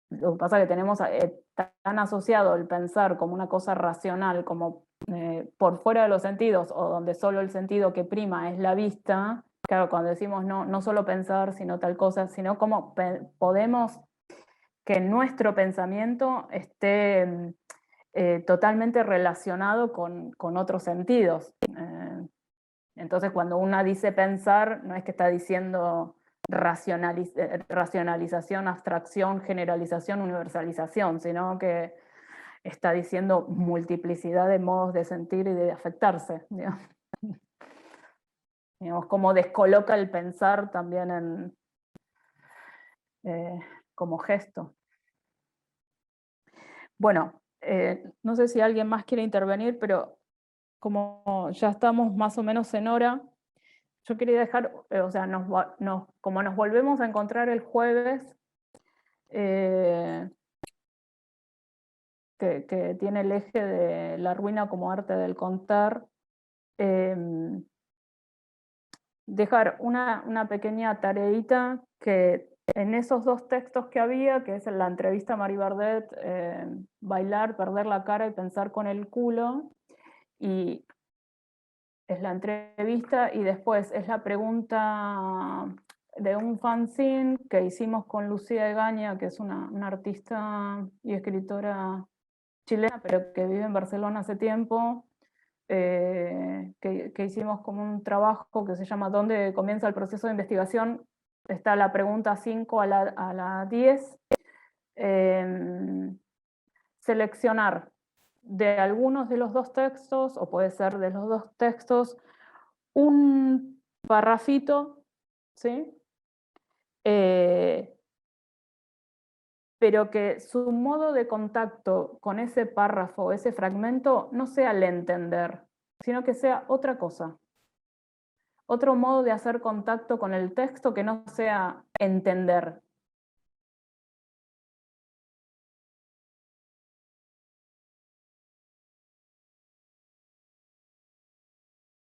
Lo que pasa es que tenemos tan asociado el pensar como una cosa racional, como por fuera de los sentidos, o donde solo el sentido que prima es la vista. Claro, cuando decimos no solo pensar, sino tal cosa, sino cómo podemos que nuestro pensamiento esté totalmente relacionado con otros sentidos. Entonces, cuando una dice pensar, no es que está diciendo racionalización, abstracción, generalización, universalización, sino que está diciendo multiplicidad de modos de sentir y de afectarse. Digamos, cómo descoloca el pensar también como gesto. Bueno, No sé si alguien más quiere intervenir, pero como ya estamos más o menos en hora, yo quería dejar, o sea, como nos volvemos a encontrar el jueves, que tiene el eje de la ruina como arte del contar, dejar una pequeña tareita que en esos dos textos que había, que es la entrevista a Mari Bardet, bailar, perder la cara y pensar con el culo, y es la entrevista, y después es la pregunta de un fanzine que hicimos con Lucía Egaña, que es una artista y escritora chilena, pero que vive en Barcelona hace tiempo, que hicimos como un trabajo que se llama ¿Dónde comienza el proceso de investigación? Está la pregunta 5 a la 10. Seleccionar de algunos de los dos textos, o puede ser de los dos textos, un parrafito, ¿sí? Pero que su modo de contacto con ese párrafo, ese fragmento, no sea el entender, sino que sea otra cosa. Otro modo de hacer contacto con el texto que no sea entender,